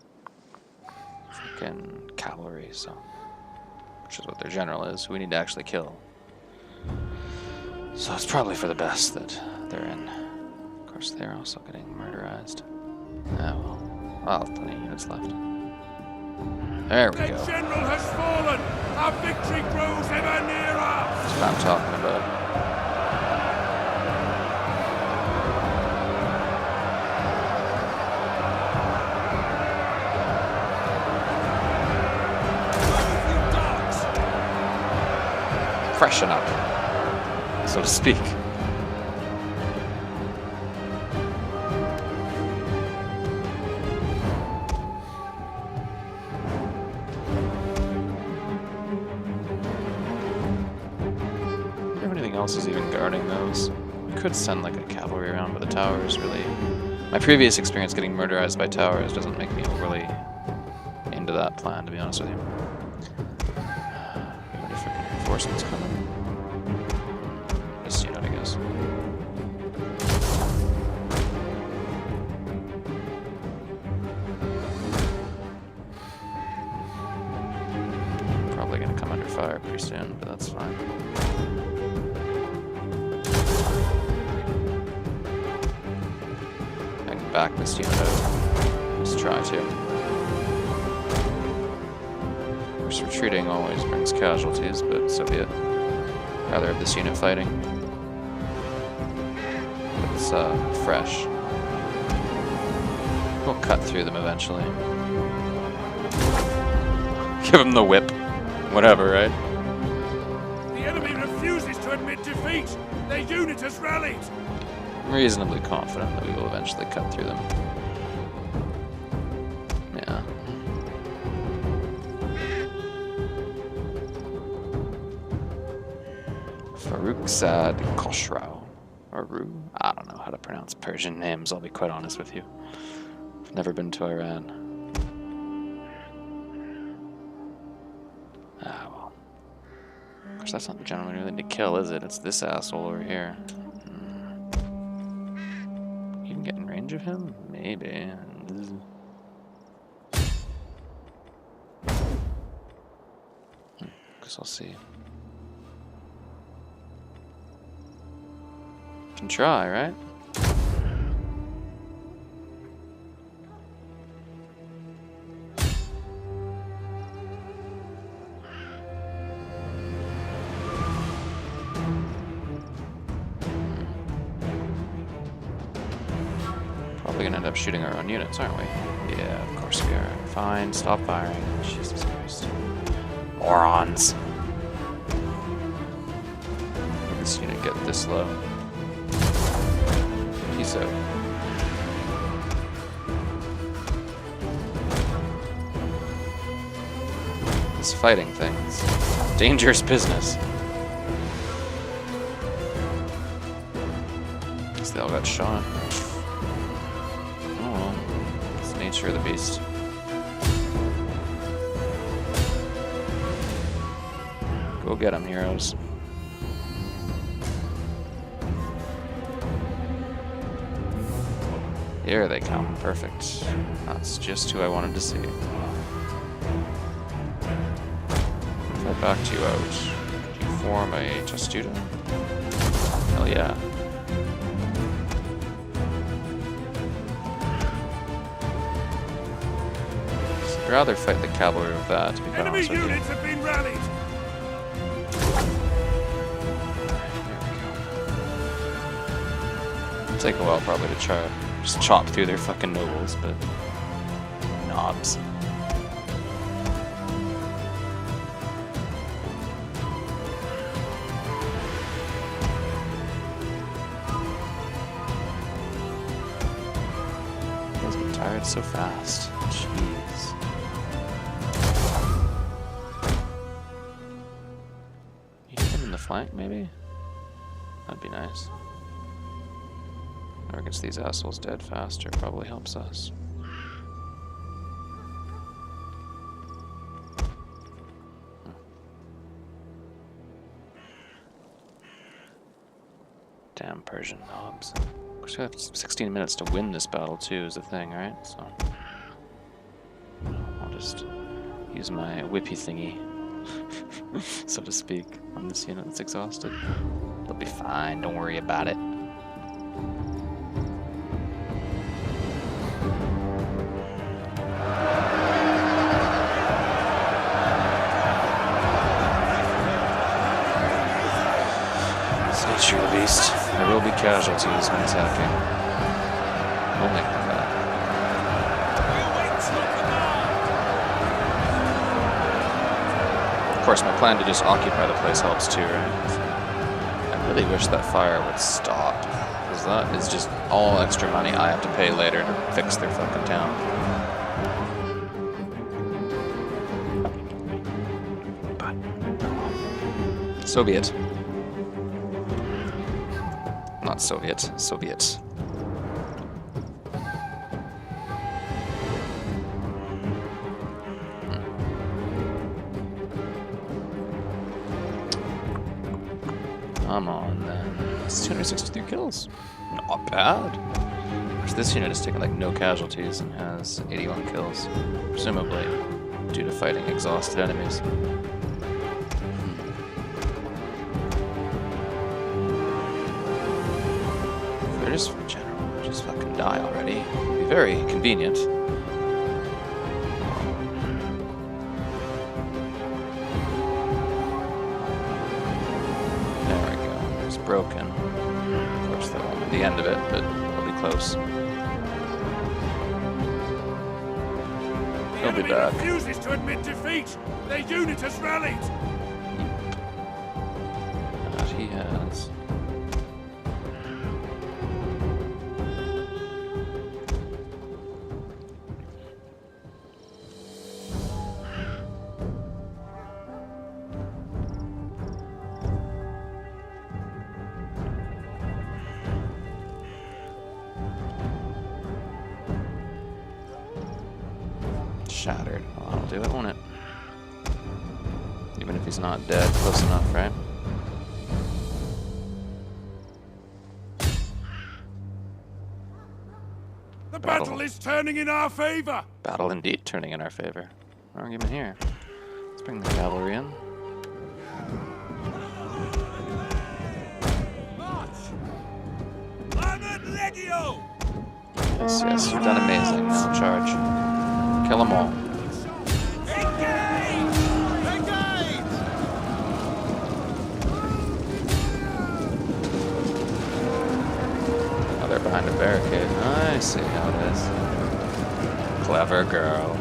freaking cavalry, so which is what their general is. We need to actually kill. So it's probably for the best that they're in. Of course, they're also getting murderized. Oh well. I'll have plenty of units left. There we The go. general has fallen. Our victory grows ever nearer. That's what I'm talking about. Freshen up, so to speak. If anything else is even guarding those, we could send like a cavalry around, but the towers really. My previous experience getting murderized by towers doesn't make me overly into that plan, to be honest with you. Ready for reinforcements coming. Just unit, I guess. Probably gonna come under fire pretty soon, but that's fine. I can back this unit out. Let's try to. Of course, retreating always brings casualties, but so be it. Rather have this unit fighting. It's fresh. We'll cut through them eventually. Give them the whip. Whatever, right? The enemy refuses to admit defeat. Their unit has rallied. I'm reasonably confident that we will eventually cut through them. Yeah. Farukhzad Khosrau. Or Ru? I don't know how to pronounce Persian names, I'll be quite honest with you. I've never been to Iran. Ah, well. Of course, that's not the general we really need to kill, is it? It's this asshole over here. You can get in range of him? Maybe. Guess I'll see. Can try, right? Probably gonna end up shooting our own units, aren't we? Yeah, of course we are. Fine, stop firing. Jesus Christ. Morons. Let this unit get this low. Peace out. This fighting thing is dangerous business. Guess they all got shot. Oh well. It's the nature of the beast. Go get them, heroes. Here they come. Perfect. That's just who I wanted to see. If I backed you out, could you form a testudo? Hell yeah. I'd rather fight the cavalry with that, to be quite Enemy honest with you. units have been rallied. It'll take a while probably to just chop through their fucking nobles, but knobs. You guys get tired so fast. Jeez. You hit them in the flank, maybe? That'd be nice. Or gets these assholes dead faster, probably helps us. Damn Persian knobs. Of course, we have 16 minutes to win this battle too, is the thing, right? So I'll just use my whippy thingy, so to speak, on this unit that's exhausted. They'll be fine, don't worry about it. Nature of the beast. There will be casualties when attacking. We'll make them that. Of course, my plan to just occupy the place helps too, right? I really wish that fire would stop, because that is just all extra money I have to pay later to fix their fucking town. But Soviet. Not Soviet, Soviet. Come on then. It's 263 kills. Not bad. Of course, this unit has taken like no casualties and has 81 kills. Presumably due to fighting exhausted enemies. Just general, just fucking die already. It'd be very convenient. There we go. It's broken. Of course, that won't be the end of it, but it'll be close. He'll be back. The enemy refuses to admit defeat. Their unit has rallied. That he has. Shattered. Well, that'll do it, won't it? Even if he's not dead, close enough, right? The battle is turning in our favor. Battle indeed turning in our favor. No argument here. Let's bring the cavalry in. March! Armored Legio! Yes, yes, you've done amazing. Now charge. Kill them all. Engage! Engage! Oh, they're behind a barricade. I see how it is. Clever girl.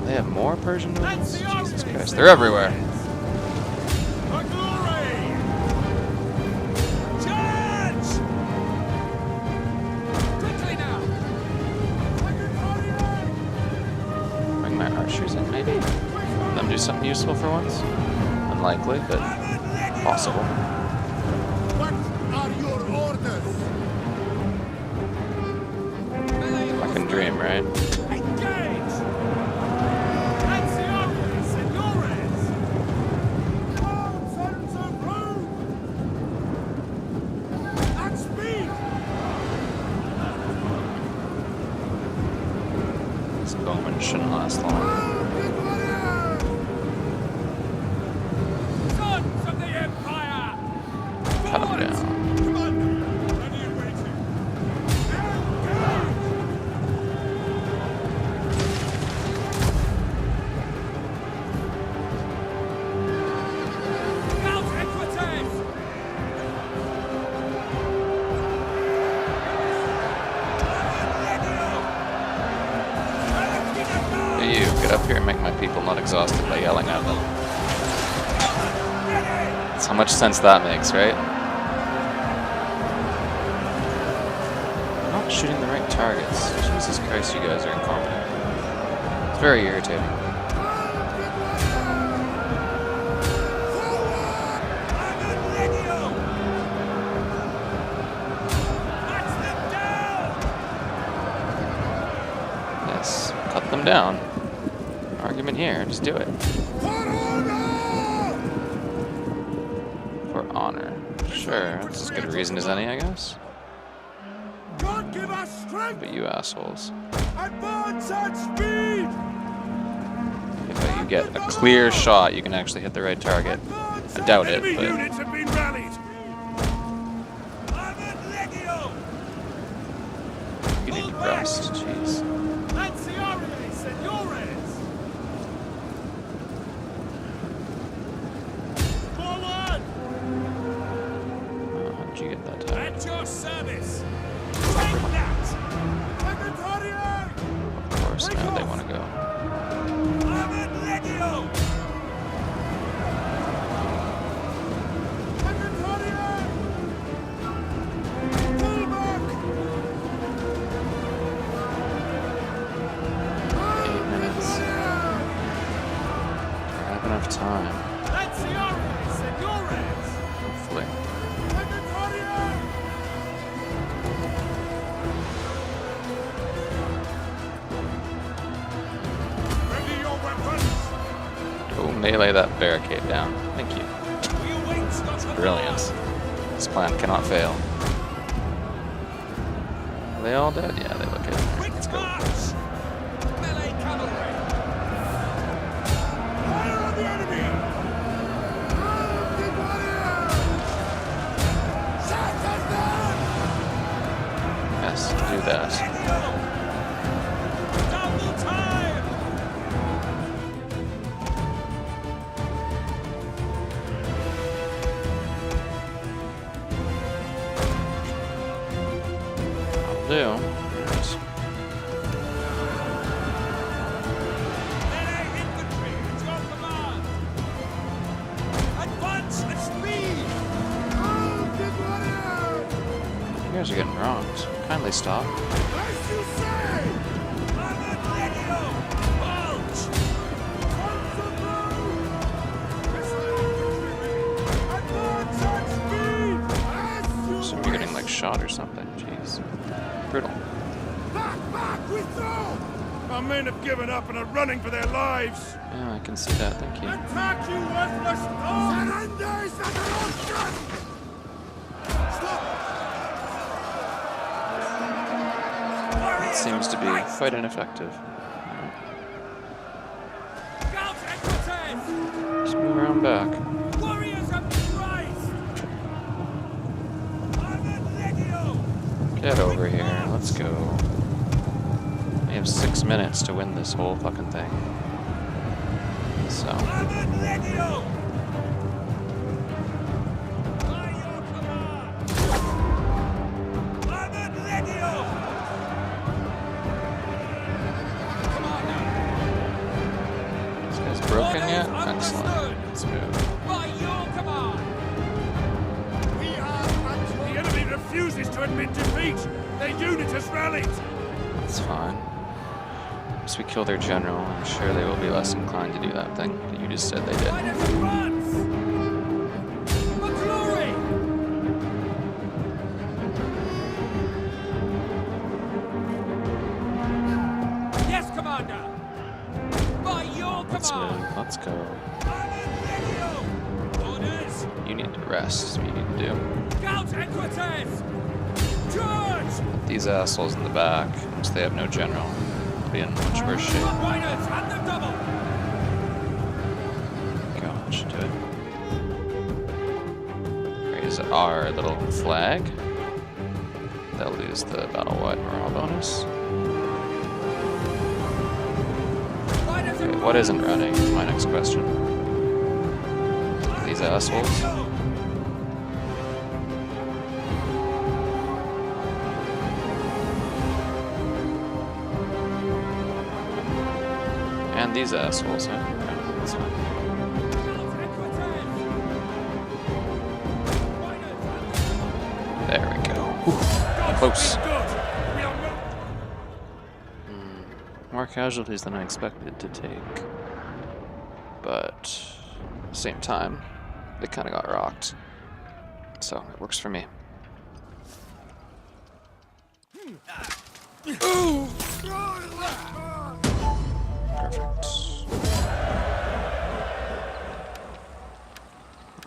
They have more Persian nobles? Jesus Christ. They're everywhere. For glory! Charge! Quickly now! Bring my archers in, maybe? Let them do something useful for once? Unlikely, but possible. What are your orders? Fucking dream, right? Engage! Ancioni, senores! Sons of Rome! At speed! This bowman shouldn't last long. Sons of the Empire! Cut him down. Commander, ready and waiting. Engage! exhausted by yelling at them. That's how much sense that makes, right? I'm not shooting the right targets. Jesus Christ, you guys are incompetent. It's very irritating. Yes, cut them down. Argument here, just do it. For honor. Sure, that's as good a reason as any, I guess. God give us strength But you assholes. and burns at speed! If you get a clear shot, you can actually hit the right target. I doubt it, Enemy but units have been rallied! you need to rest. Jeez. That's the Armies, senores! Forward! Oh, how did you get that time? At your service! Take that! Inventory! Of course, now they want to go. Armored Legio! Inventory! Pull back! 8 minutes. Do I have enough time? That's the Armies, senores! Hopefully. Inventory! Ready your weapons! Go melee that barricade down. Thank you. We await Scotland. Brilliant. This plan cannot fail. Are they all dead? Yeah, they look it. Quick Let's go. march! Melee cavalry! Fire on the enemy! Yes, do that. Double time! I'll do. Right. Melee infantry at your command! Advance at speed! You guys are getting wronged. Kindly stop. As you say! Armored Legio! Bulge! Advance at speed! As you So you're getting like shot or something. Jeez. Brutal. Back, withdraw! Our men have given up and are running for their lives! Yeah, I can see that. Thank you. Attack, you worthless dogs! Surrender, Stop! It seems to be quite ineffective. Scout equities! Just move around back. Warriors of Christ! Armored Legio! Get over here. Let's go. We have 6 minutes to win this whole fucking thing. So, Armored Legio! By your command! Armored Legio! this guy's broken yet? Orders Excellent. understood. Let's move. By your command! We are at your... The enemy refuses to admit defeat! Their unit has rallied! That's fine. Once we kill their general, I'm sure they will be less inclined to do that thing that you just said they did. Right as it runs! For glory! Yes, Commander! By your Let's command! move. Let's go. Armored Legio! Orders! You need to rest. Is what you need to do. Scout equities! Charge! These assholes in the back, once they have no general, will be in much worse shape. Riders, hand them double! Go, should do it. Raise our little flag. They'll lose the battle-wide morale bonus. Riders Okay, what isn't running is my next question. These assholes. And these assholes, huh? Okay. Close. Good. We are no More casualties than I expected to take. But at the same time, they kind of got rocked. So it works for me. Perfect.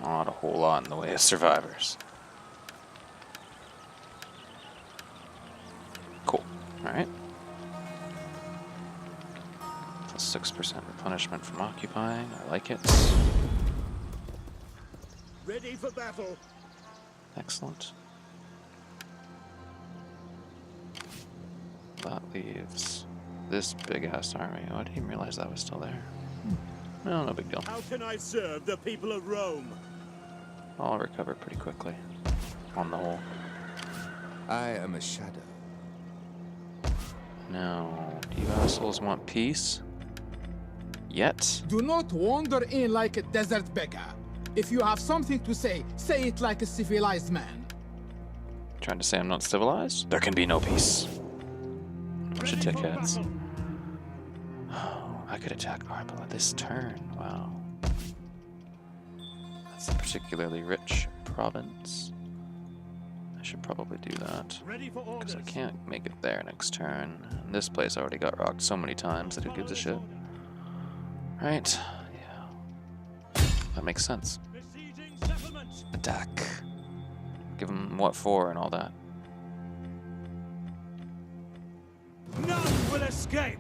Not a whole lot in the way of survivors. Cool. Alright. Plus 6% replenishment from occupying. I like it. ready for battle. Excellent. That leaves this big-ass army. Oh, I didn't even realize that was still there. Well, no big deal. How can I serve the people of Rome? I'll recover pretty quickly, on the whole. I am a shadow. Now, do you assholes want peace? Yet? Do not wander in like a desert beggar. If you have something to say it like a civilized man. Trying to say I'm not civilized? There can be no peace. Bunch of dickheads. Oh, I could attack Arpilla this turn. Wow. That's a particularly rich province. I should probably do that. Ready for Because orders. I can't make it there next turn. And this place already got rocked so many times that who gives a shit? Right? Yeah. That makes sense. Besieging settlements. Attack. Give them what for and all that. None will escape.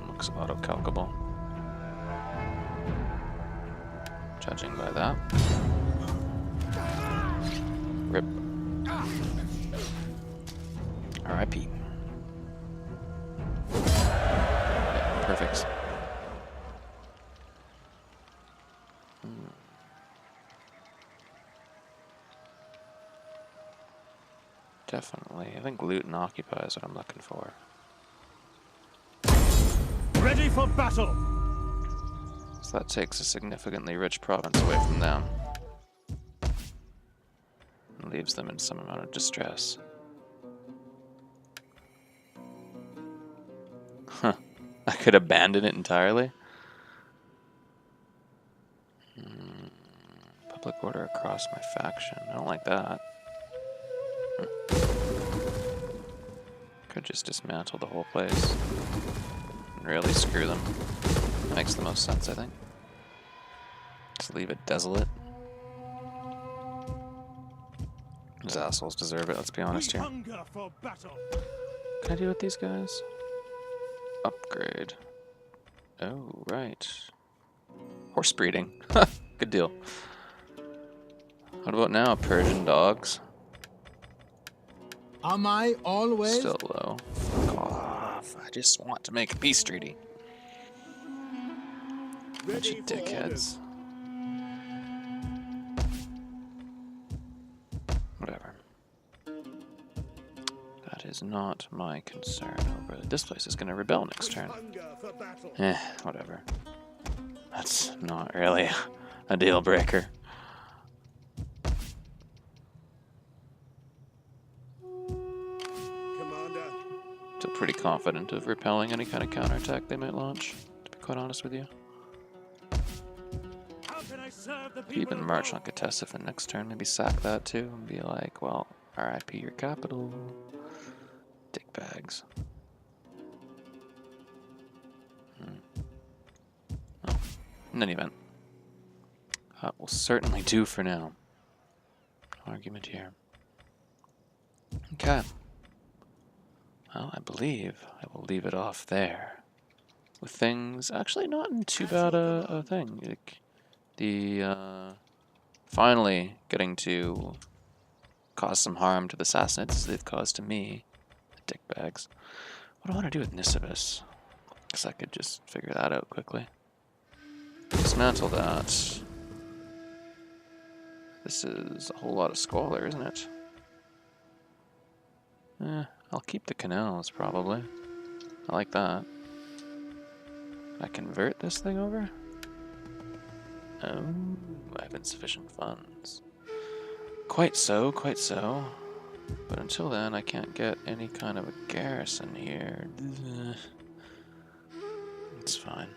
Looks auto-calcable. Judging by that. Rip. R.I.P. Yeah, perfect. Definitely. I think loot and occupy is what I'm looking for. Ready for battle. So that takes a significantly rich province away from them. And leaves them in some amount of distress. Huh. I could abandon it entirely? Public order across my faction. I don't like that. Could just dismantle the whole place. And really screw them. Makes the most sense, I think. Just leave it desolate. These assholes deserve it, let's be honest We here. hunger for battle. Can I deal with these guys? Upgrade. Oh, right. Horse breeding. Good deal. What about now, Persian dogs? Am I always? Still low. Fuck off. I just want to make a peace treaty. Bunch Ready of for orders. dickheads. Whatever. That is not my concern over this place is gonna rebel next turn. Hunger for battle. Whatever. That's not really a deal breaker. Commander. Still pretty confident of repelling any kind of counterattack they might launch, to be quite honest with you. How can I serve the people Even of march Rome? on Ctesiphon next turn, maybe sack that too, and be like, well, RIP your capital. Dick bags. Well, in any event, that will certainly do for now. No argument here. Okay. Well, I believe I will leave it off there. With things actually not in too bad a thing. Like, the finally getting to cause some harm to the Sassanids as they've caused to me. The dickbags. What do I want to do with Nisibis? Guess I could just figure that out quickly. Dismantle that. This is a whole lot of squalor, isn't it? I'll keep the canals, probably. I like that. Can I convert this thing over? Oh, I have insufficient funds. Quite so, quite so. But until then, I can't get any kind of a garrison here. It's fine.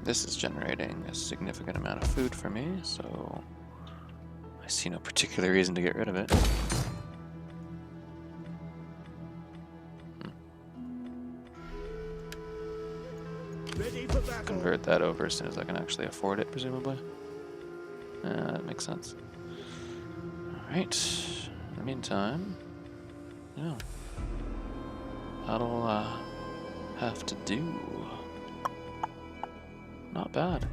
This is generating a significant amount of food for me, so I see no particular reason to get rid of it. Ready for battle. Convert that over as soon as I can actually afford it, presumably. That makes sense. Alright. In the meantime, yeah. That'll have to do. Not bad.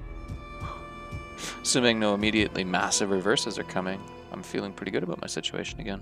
Assuming no immediately massive reverses are coming, I'm feeling pretty good about my situation again.